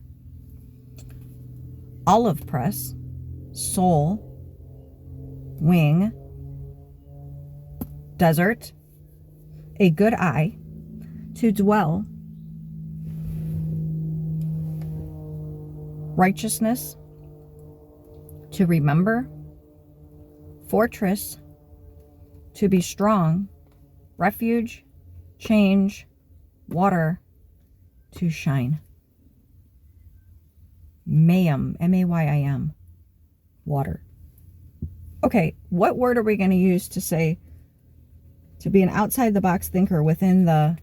Olive press, soul, wing, desert, a good eye, to dwell, righteousness, to remember, fortress, to be strong, refuge, change, water, to shine. Mayim, M-A-Y-I-M, water. Okay, what word are we going to use to say, to be an outside the box thinker within the,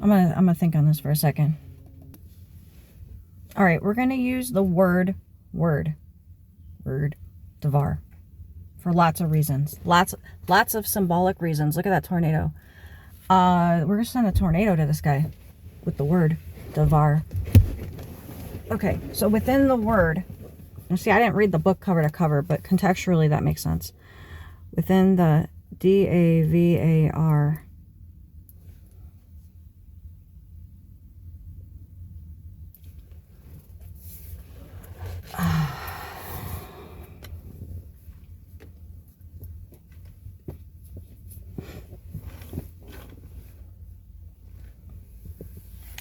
I'm gonna think on this for a second. All right, we're going to use the word, devar, for lots of reasons. Lots of symbolic reasons. Look at that tornado. We're going to send a tornado to this guy with the word, devar. Okay, so within the word, you see, I didn't read the book cover to cover, but contextually that makes sense. Within the D-A-V-A-R,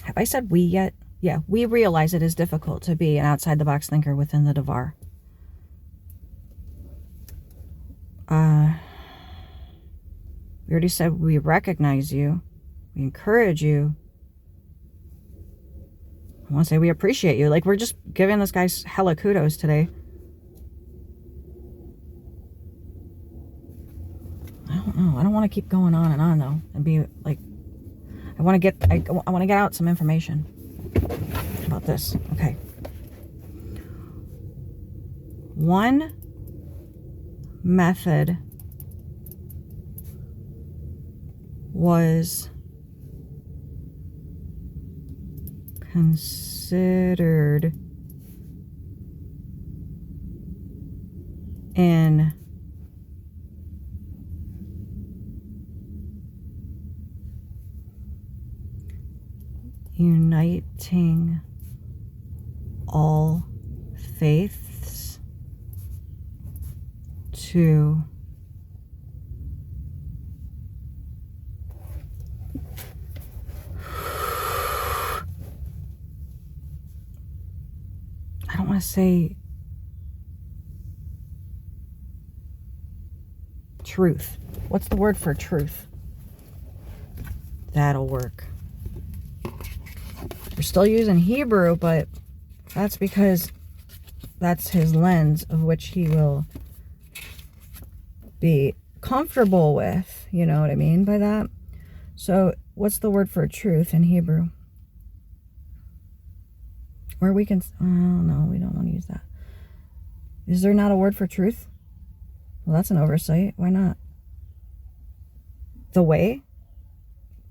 have I said we yet? Yeah, we realize it is difficult to be an outside-the-box thinker within the devar. We already said we recognize you. We encourage you. I want to say we appreciate you. Like, we're just giving this guy hella kudos today. I don't know. I don't want to keep going on and on, though. And be like, I want to get out some information about this. Okay. One method was considered in uniting all faiths to I don't want to say truth. What's the word for truth? That'll work. We're still using Hebrew, but that's because that's his lens of which he will be comfortable with. You know what I mean by that? So what's the word for truth in Hebrew? Where we can, oh no, we don't want to use that. Is there not a word for truth? Well, that's an oversight. Why not? The way?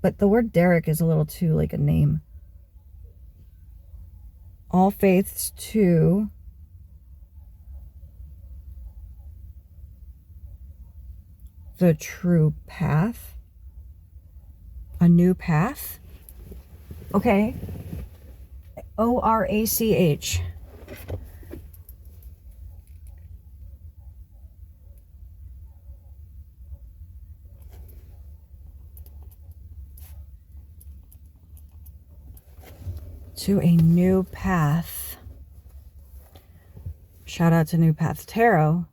But the word Derek is a little too like a name. All faiths to the true path. A new path. Okay. O-R-A-C-H. To a new path. Shout out to New Path Tarot.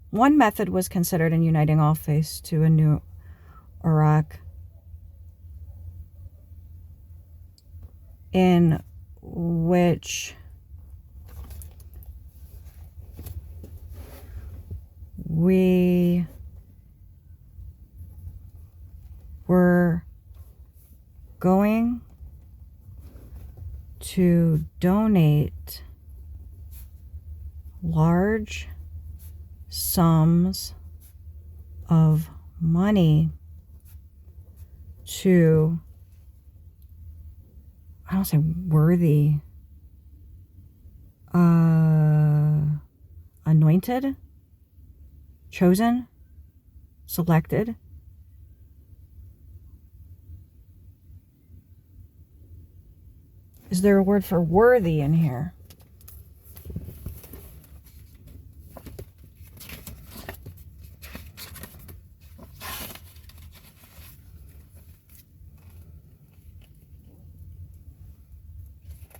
One method was considered in uniting all faiths to a new Iraq, in which we were going to donate large sums of money to, I don't say worthy Anointed, chosen, selected. Is there a word for worthy in here?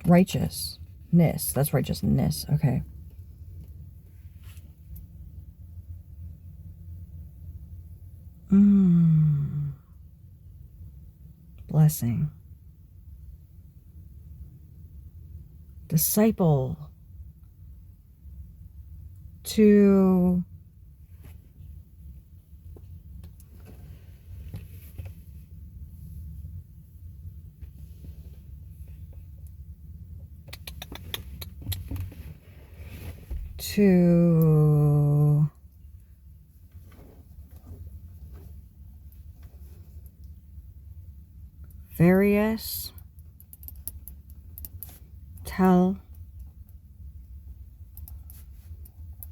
Righteousness. That's righteousness. Okay. Blessing. Disciple. To various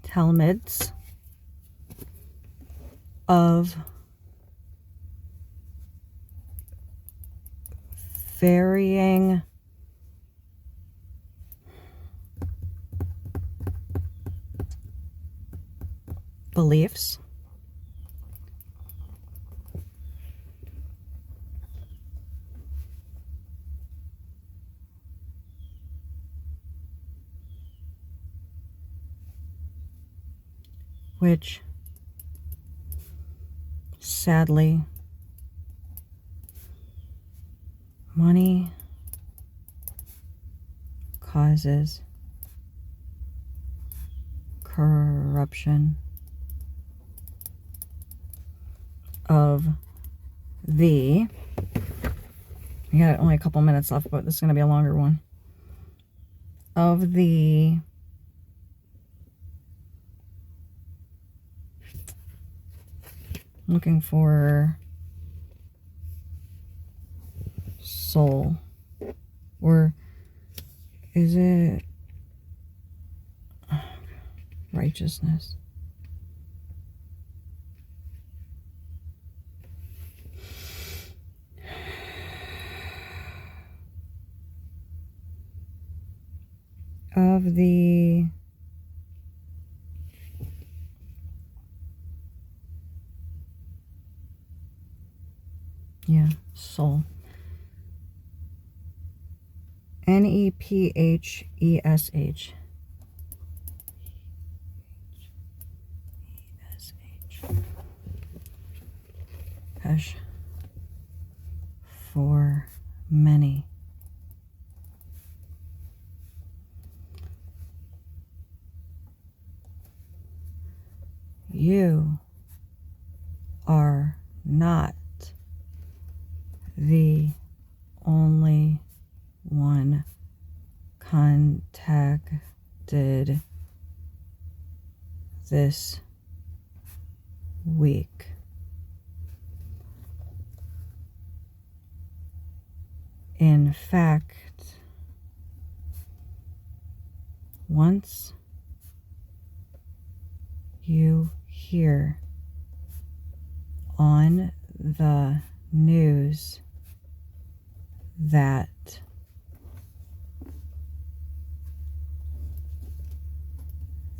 Talmuds of varying beliefs, which sadly money causes corruption of the, we got only a couple minutes left, but this is going to be a longer one, of the looking for soul, or is it righteousness? Of the soul. NEPHESH. Hesh. For many. You are not the only one contacted this week. In fact, once you hear on the news that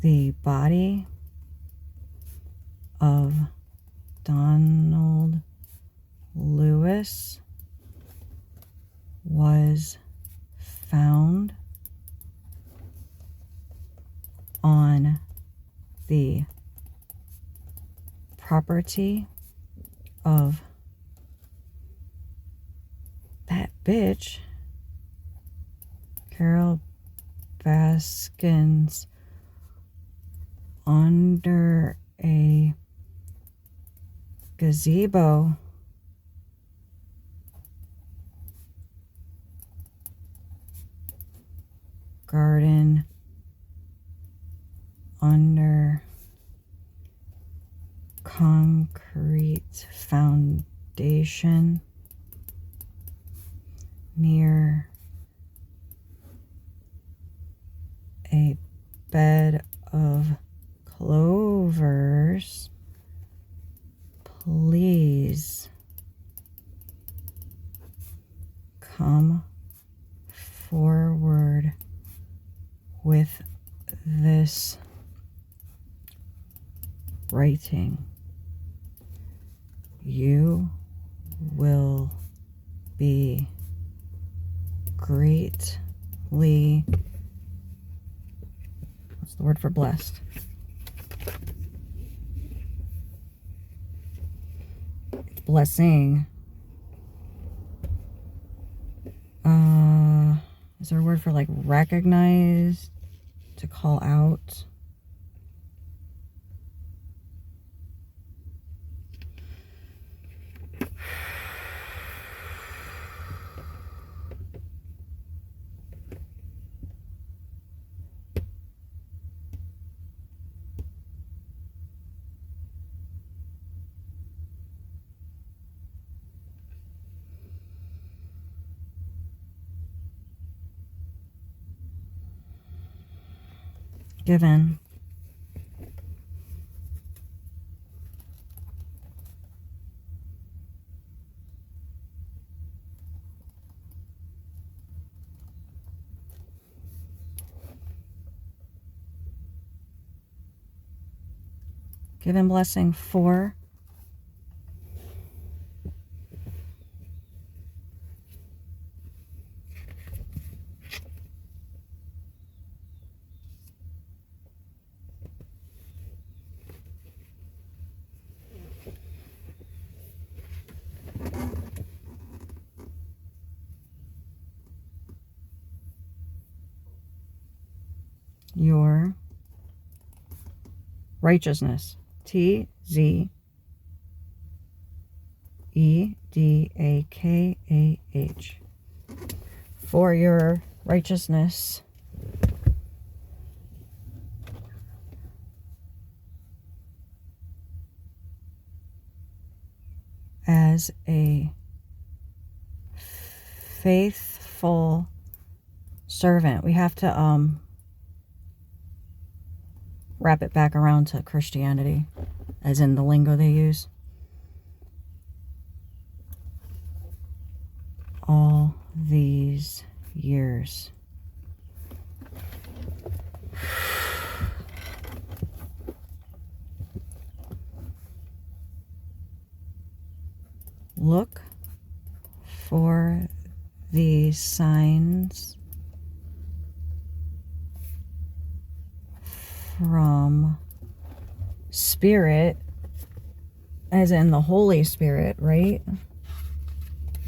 the body of Donald Lewis was found on the property of that bitch, Carol Baskins, under a gazebo. Garden under concrete foundation near a bed of clovers, please come forward with this writing. You will be greatly, what's the word for blessed? Blessing. Is there a word for like recognize, to call out? Given. Given blessing for your righteousness. TZEDAKAH. For your righteousness as a faithful servant. We have to wrap it back around to Christianity, as in the lingo they use. All these years. Look for the signs from Spirit, as in the Holy Spirit, right?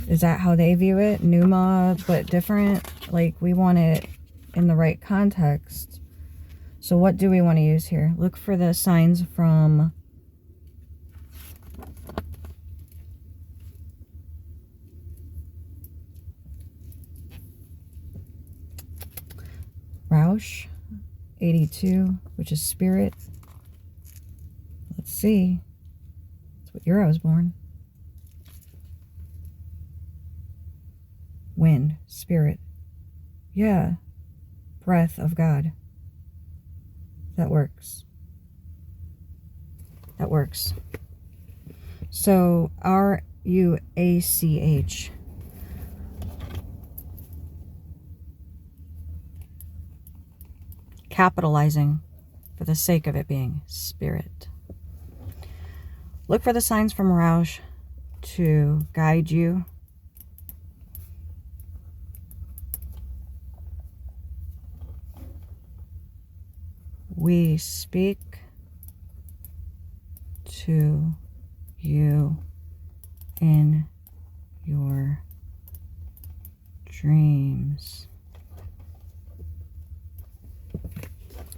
Is that how they view it? Pneuma, but different? Like, we want it in the right context. So what do we want to use here? Look for the signs from Roush 82, which is Spirit. Let's see. That's what year I was born. Wind, Spirit. Yeah. Breath of God. That works. That works. So, RUACH. Capitalizing for the sake of it being Spirit. Look for the signs from Roush to guide you. We speak to you in your dreams.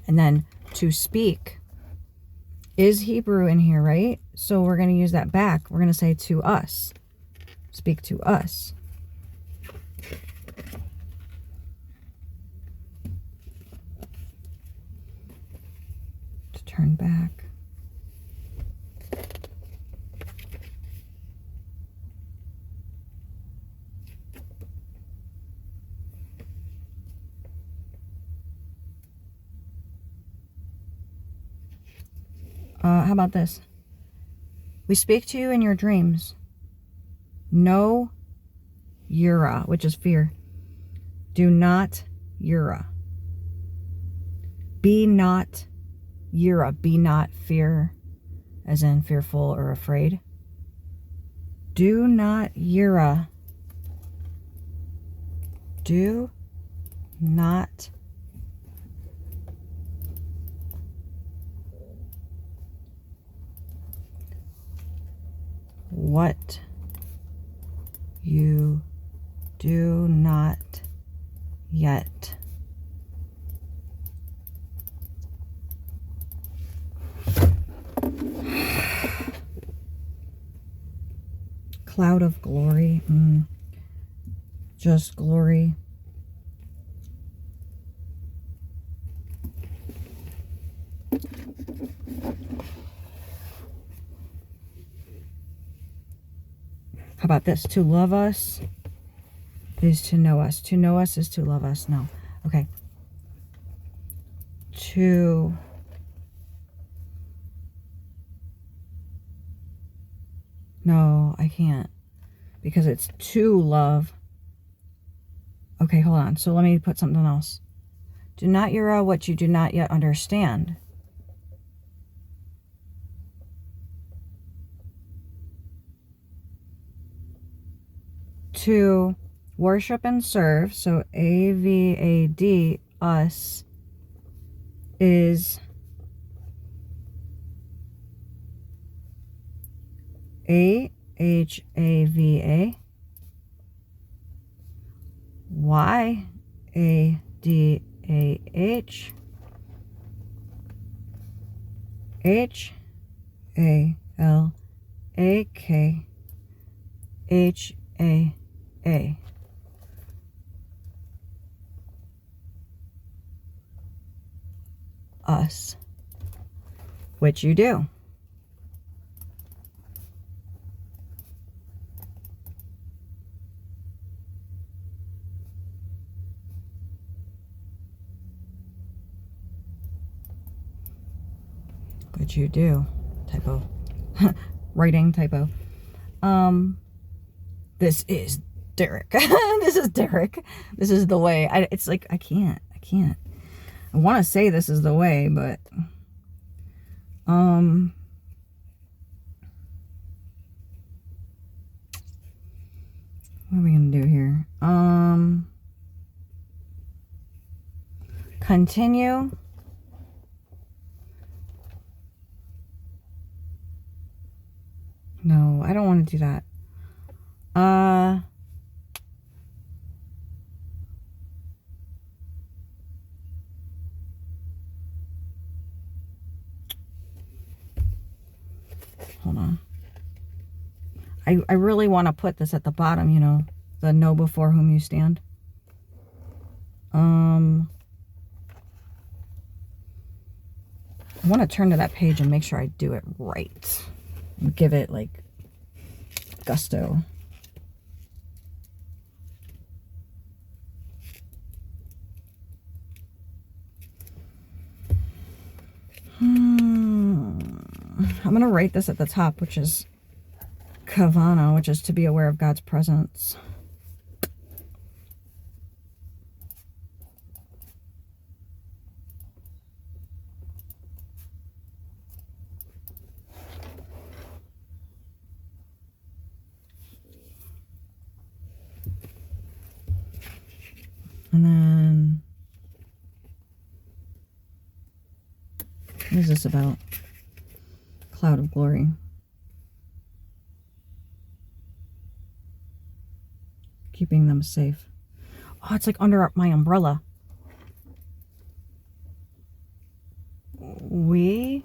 And then to speak is Hebrew in here, right? So we're going to use that back. We're going to say to us. Speak to us. To turn back. How about this? We speak to you in your dreams. No yura, which is fear. Do not yura. Be not yura. Be not fear, as in fearful or afraid. Do not yura. Do not what you do not yet cloud of glory. Just glory. How about this? To love us is to know us. To know us is to love us. No. Okay. No, I can't. Because it's to love. Okay, hold on. So let me put something else. Do not yura what you do not yet understand. To worship and serve, so AVAD, us, is AHAVA, YADAH, HALAKHA. Us, which you do. Which you do. Typo. Writing typo. This is Derek. This is Derek. This is the way. It's like, I can't. I want to say this is the way, but what are we gonna do here? Continue. No, I don't want to do that. Hold on. I really want to put this at the bottom, you know, the know before whom you stand. I want to turn to that page and make sure I do it right. And give it, like, gusto. I'm going to write this at the top, which is Kavana, which is to be aware of God's presence. And then, what is this about? Cloud of glory. Keeping them safe. Oh, it's like under my umbrella. We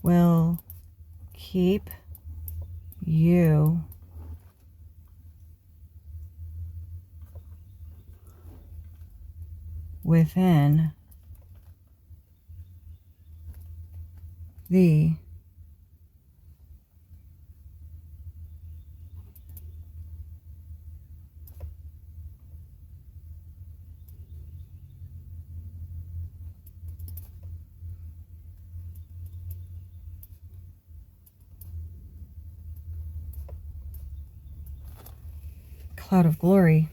will keep you within the cloud of glory.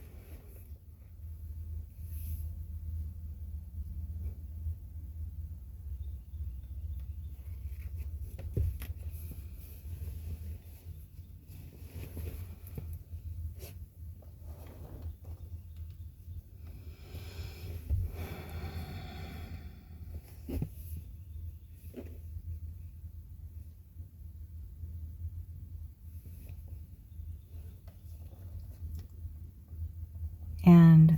And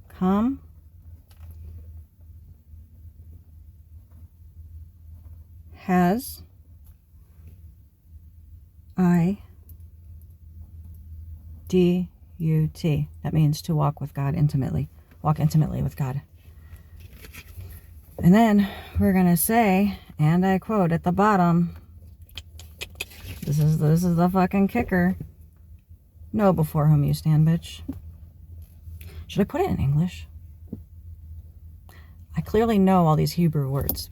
come has I-D-U-T. That means to walk with God intimately. Walk intimately with God. And then we're going to say, and I quote at the bottom, this is the fucking kicker. Know before whom you stand, bitch. Should I put it in English? I clearly know all these Hebrew words.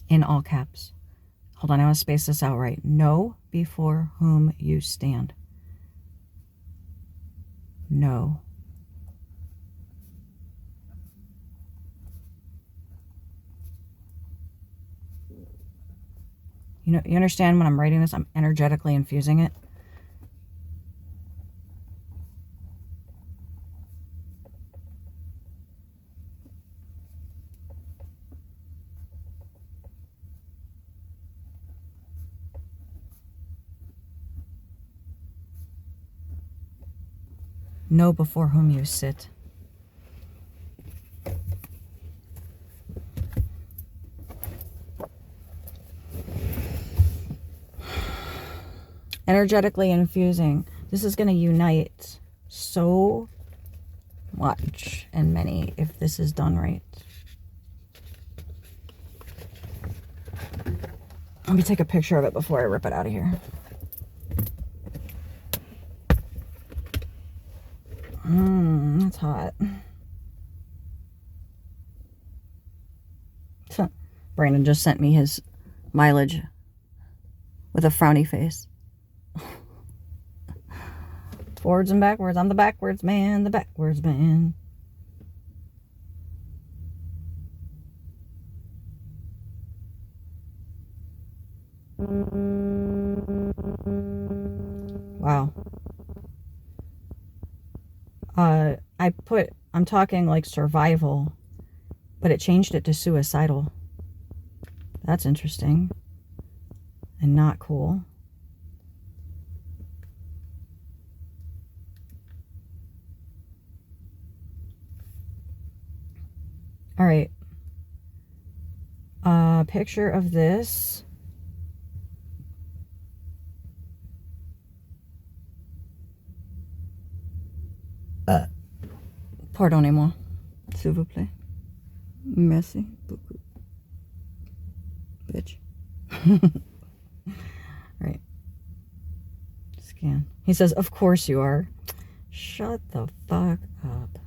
In all caps. Hold on, I want to space this out right. Know before whom you stand. Know. You know, you understand when I'm writing this, I'm energetically infusing it. Know before whom you sit. Energetically infusing. This is going to unite so much and many if this is done right. Let me take a picture of it before I rip it out of here. That's hot. Brandon just sent me his mileage with a frowny face. Forwards and backwards. I'm the backwards man. The backwards man. Wow. I'm talking like survival, but it changed it to suicidal. That's interesting and not cool. All right. Picture of this. Pardonnez-moi, s'il vous plaît. Merci beaucoup. Bitch. Right. Scan. He says, of course you are. Shut the fuck up.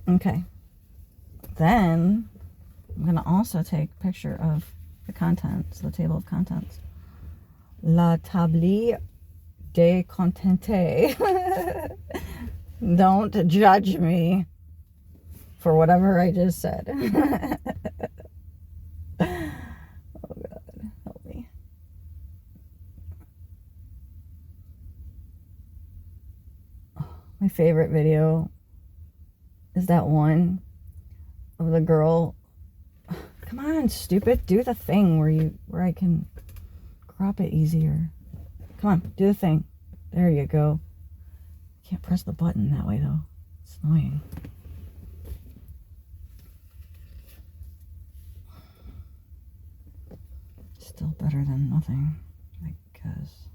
Okay. Then I'm going to also take a picture of the contents, the table of contents. La table de contente. Don't judge me for whatever I just said. Oh God, help me. My favorite video is that one of the girl. Come on, stupid, do the thing where I can crop it easier. Come on, do the thing. There you go. Can't press the button that way though. It's annoying. Still better than nothing, I guess.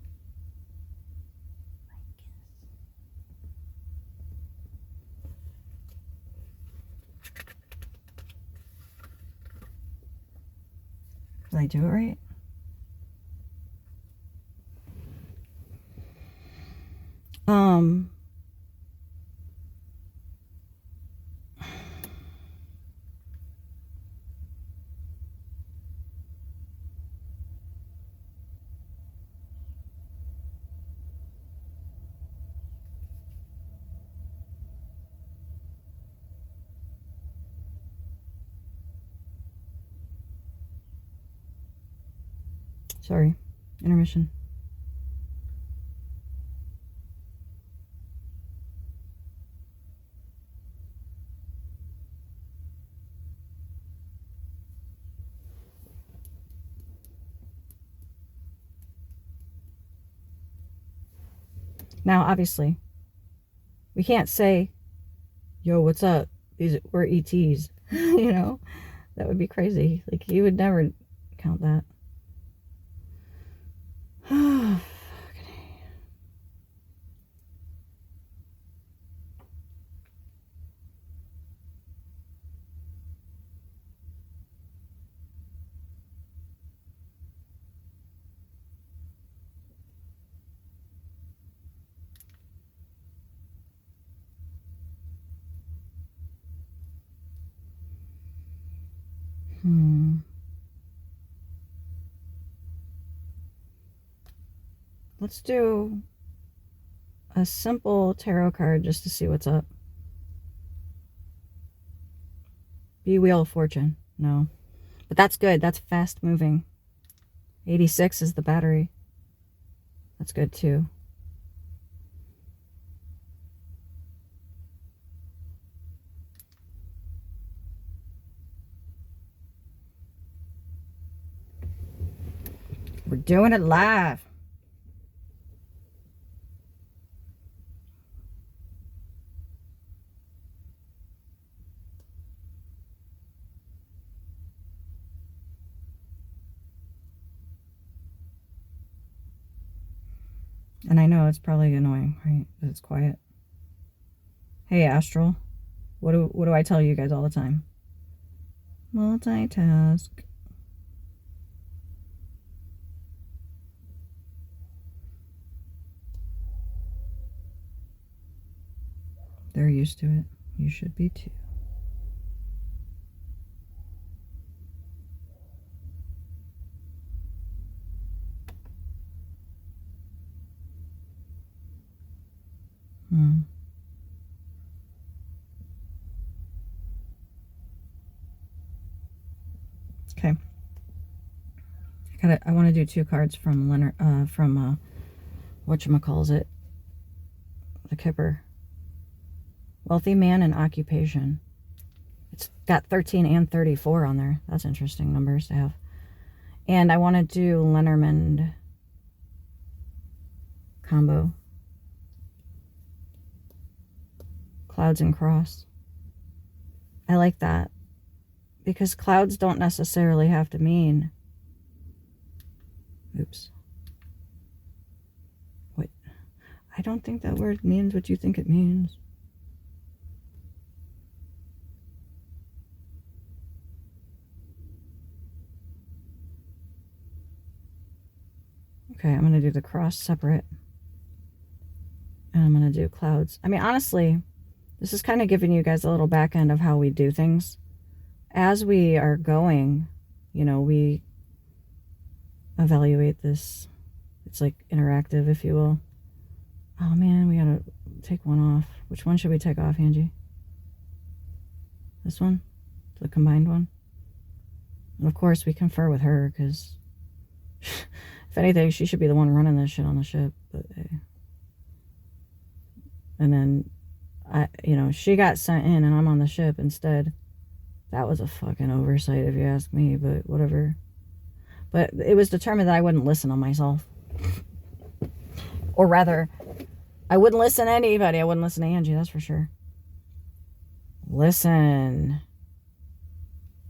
Did I do it right? Sorry, intermission. Now, obviously, we can't say, yo, what's up? We're ETs. You know, that would be crazy. Like, you would never count that. Let's do a simple tarot card just to see what's up. Be Wheel of Fortune. No. But that's good. That's fast moving. 86 is the battery. That's good too. We're doing it live. And I know it's probably annoying, right? That it's quiet. Hey, Astral. What do I tell you guys all the time? Multitask. They're used to it. You should be too. Okay. I want to do 2 cards from Leonard, whatchamacallit, the Kipper. Wealthy man and occupation. It's got 13 and 34 on there. That's interesting numbers to have. And I want to do Lenormand combo. Clouds and cross. I like that. Because clouds don't necessarily have to mean... Oops. Wait. I don't think that word means what you think it means. Okay, I'm going to do the cross separate. And I'm going to do clouds. I mean, honestly, this is kind of giving you guys a little back end of how we do things. As we are going, you know, we evaluate this. It's like interactive, if you will. Oh man, we gotta take one off. Which one should we take off, Angie? This one? The combined one? And of course, we confer with her, because if anything, she should be the one running this shit on the ship. But hey. And then, she got sent in and I'm on the ship instead. That was a fucking oversight, if you ask me, but whatever. But it was determined that I wouldn't listen to myself. Or rather, I wouldn't listen to anybody. I wouldn't listen to Angie, that's for sure. Listen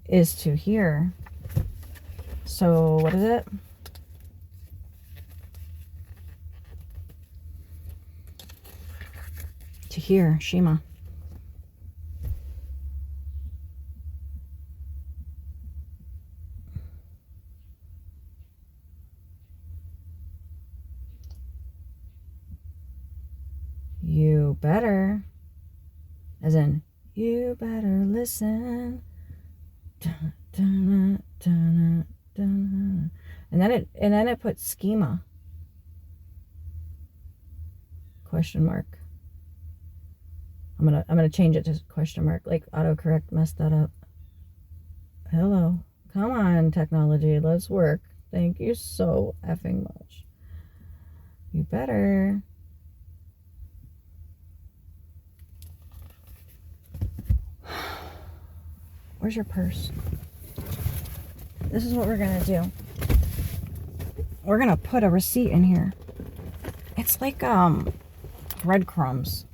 is to hear. So, what is it? To hear, Shima. better. As in, you better listen. Dun, dun, dun, dun. And then it put schema. Question mark. I'm gonna change it to question mark. Like autocorrect messed that up. Hello. Come on, technology. Let's work. Thank you so effing much. You better. Where's your purse? This is what we're gonna do. We're gonna put a receipt in here. It's like breadcrumbs.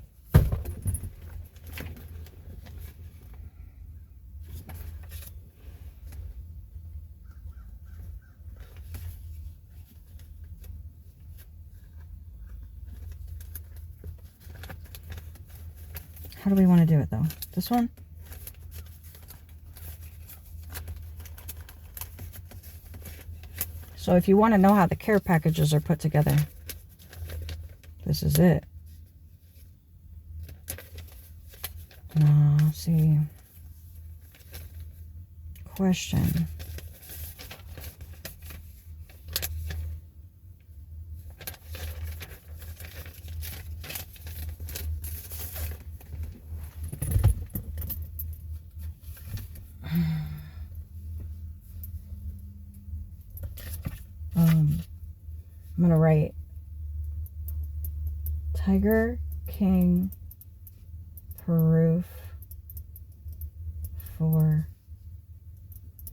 How do we want to do it though? This one? So if you want to know how the care packages are put together, this is it. Let's see. Question. I'm gonna write Tiger King proof for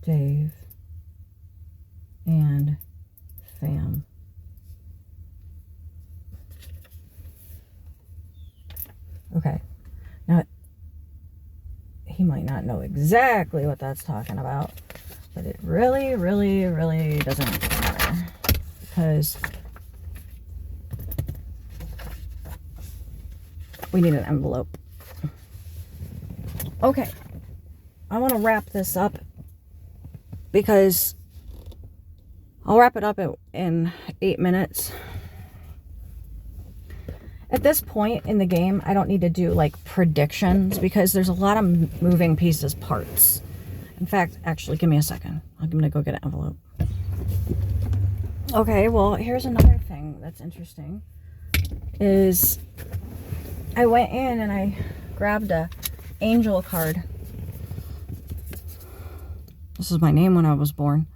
Dave and fam. Okay, now he might not know exactly what that's talking about, but it really, really, really doesn't matter, because we need an envelope. Okay, I want to wrap this up because I'll wrap it up in 8 minutes. At this point in the game, I don't need to do like predictions because there's a lot of moving pieces, parts. In fact, actually, give me a second. I'm going to go get an envelope. Okay, well, here's another thing that's interesting. Is I went in and I grabbed a angel card. This is my name when I was born.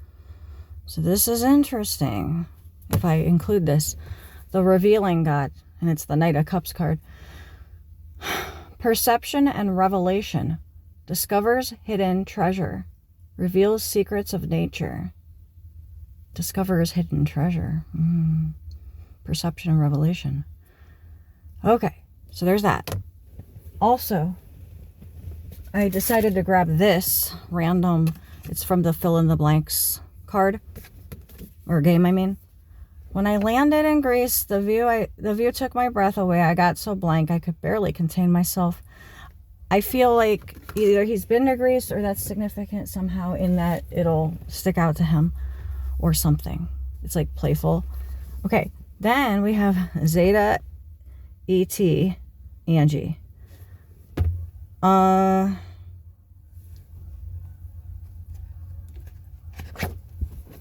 So this is interesting. If I include this, the revealing God, and it's the Knight of Cups card. Perception and revelation. Discovers hidden treasure. Reveals secrets of nature. Discovers hidden treasure. Perception and revelation. Okay, so there's that. Also, I decided to grab this random, it's from the fill in the blanks card, or game, I mean. When I landed in Greece, the view took my breath away. I got so blank I could barely contain myself. I feel like either he's been to Greece or that's significant somehow in that it'll stick out to him or something. It's like playful. Okay, then we have ZETA, ET, Angie.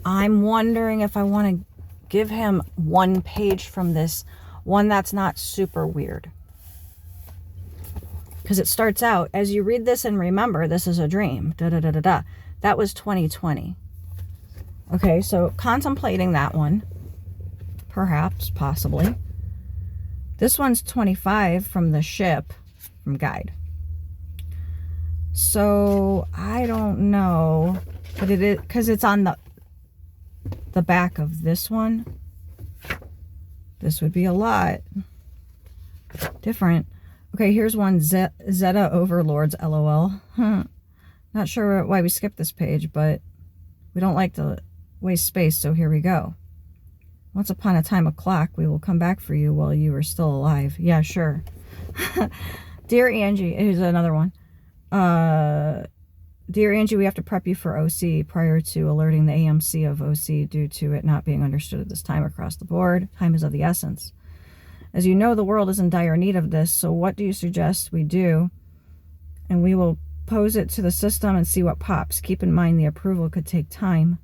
I'm wondering if I want to give him one page from this, one that's not super weird. Because it starts out, as you read this and remember, this is a dream. Da, da, da, da, da. That was 2020. Okay, so contemplating that one. Perhaps, possibly. This one's 25 from the ship, from Guide. So, I don't know. But it is, because it's on the back of this one. This would be a lot different. Okay, here's one, ZETA Overlords, LOL. Not sure why we skipped this page, but we don't like to waste space, so here we go. Once upon a time, a clock, we will come back for you while you are still alive. Yeah, sure. Dear Angie, here's another one. Dear Angie, we have to prep you for OC prior to alerting the AMC of OC due to it not being understood at this time across the board. Time is of the essence. As you know, the world is in dire need of this, so what do you suggest we do? And we will pose it to the system and see what pops. Keep in mind the approval could take time.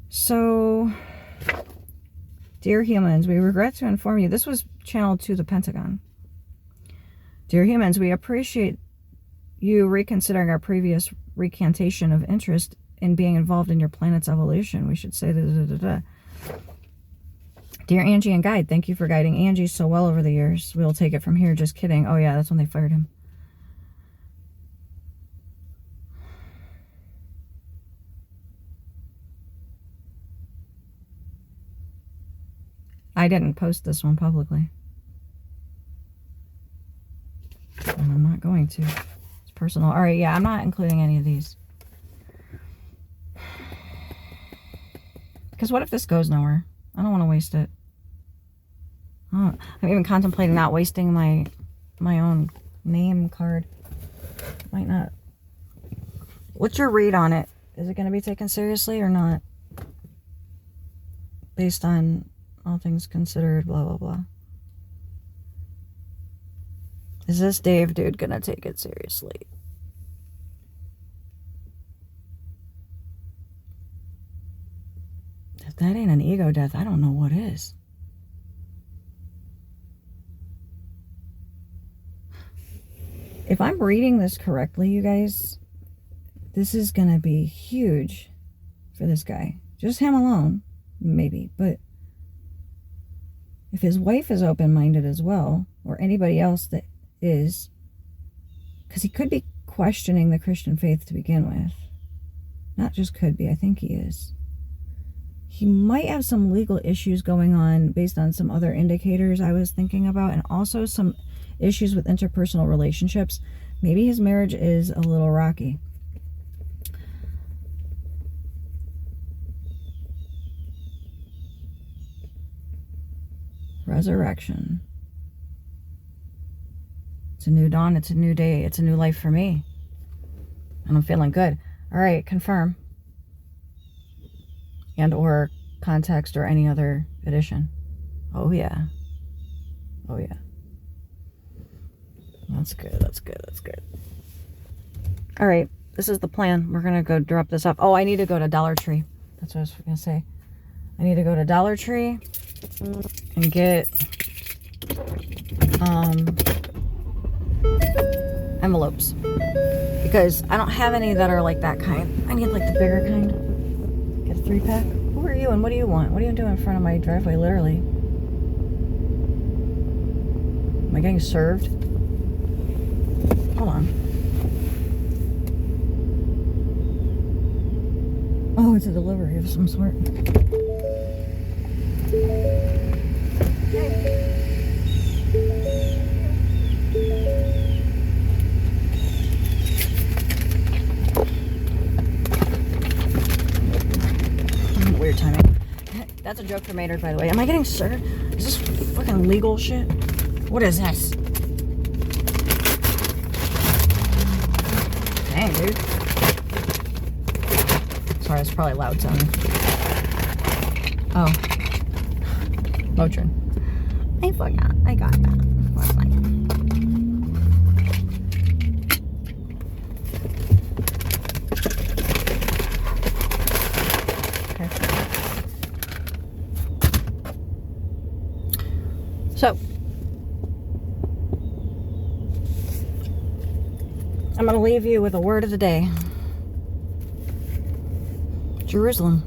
So, dear humans, we regret to inform you, this was channeled to the Pentagon. Dear humans, we appreciate you reconsidering our previous recantation of interest in being involved in your planet's evolution. We should say da. Dear Angie and Guide, thank you for guiding Angie so well over the years. We'll take it from here. Just kidding. Oh yeah, that's when they fired him. I didn't post this one publicly. And I'm not going to. It's personal. All right, yeah, I'm not including any of these. Because what if this goes nowhere? I don't want to waste it. I'm even contemplating not wasting my own name card. Might not. What's your read on it? Is it going to be taken seriously or not? Based on all things considered, blah, blah, blah. Is this Dave dude going to take it seriously? If that ain't an ego death, I don't know what is. If I'm reading this correctly, you guys, this is going to be huge for this guy. Just him alone, maybe. But if his wife is open-minded as well, or anybody else that is, because he could be questioning the Christian faith to begin with. Not just could be, I think he is. He might have some legal issues going on based on some other indicators I was thinking about, and also some issues with interpersonal relationships. Maybe his marriage is a little rocky. Resurrection. It's a new dawn. It's a new day. It's a new life for me. And I'm feeling good. All right, confirm. And or context or any other edition. Oh, yeah. Oh, yeah. That's good. That's good. That's good. All right. This is the plan. We're going to go drop this off. Oh, I need to go to Dollar Tree. That's what I was going to say. I need to go to Dollar Tree and get envelopes. Because I don't have any that are like that kind. I need like the bigger kind. Get a 3-pack. Who are you and what do you want? What are you doing in front of my driveway, literally? Am I getting served? Hold on. Oh, it's a delivery of some sort. Weird timing. That's a joke for Maynard, by the way. Am I getting served? Is this fucking legal shit? What is this? Dang, dude. Sorry, it's probably loud sounding. Oh. Motrin. I forgot. I got that last night. Okay. So, I'm going to leave you with a word of the day. Jerusalem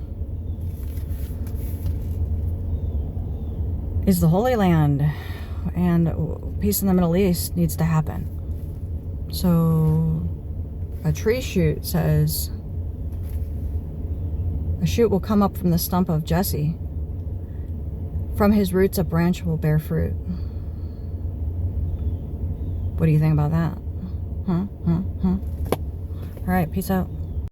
is the Holy Land, and peace in the Middle East needs to happen. So, a tree shoot says, a shoot will come up from the stump of Jesse. From his roots, a branch will bear fruit. What do you think about that? All right, peace out.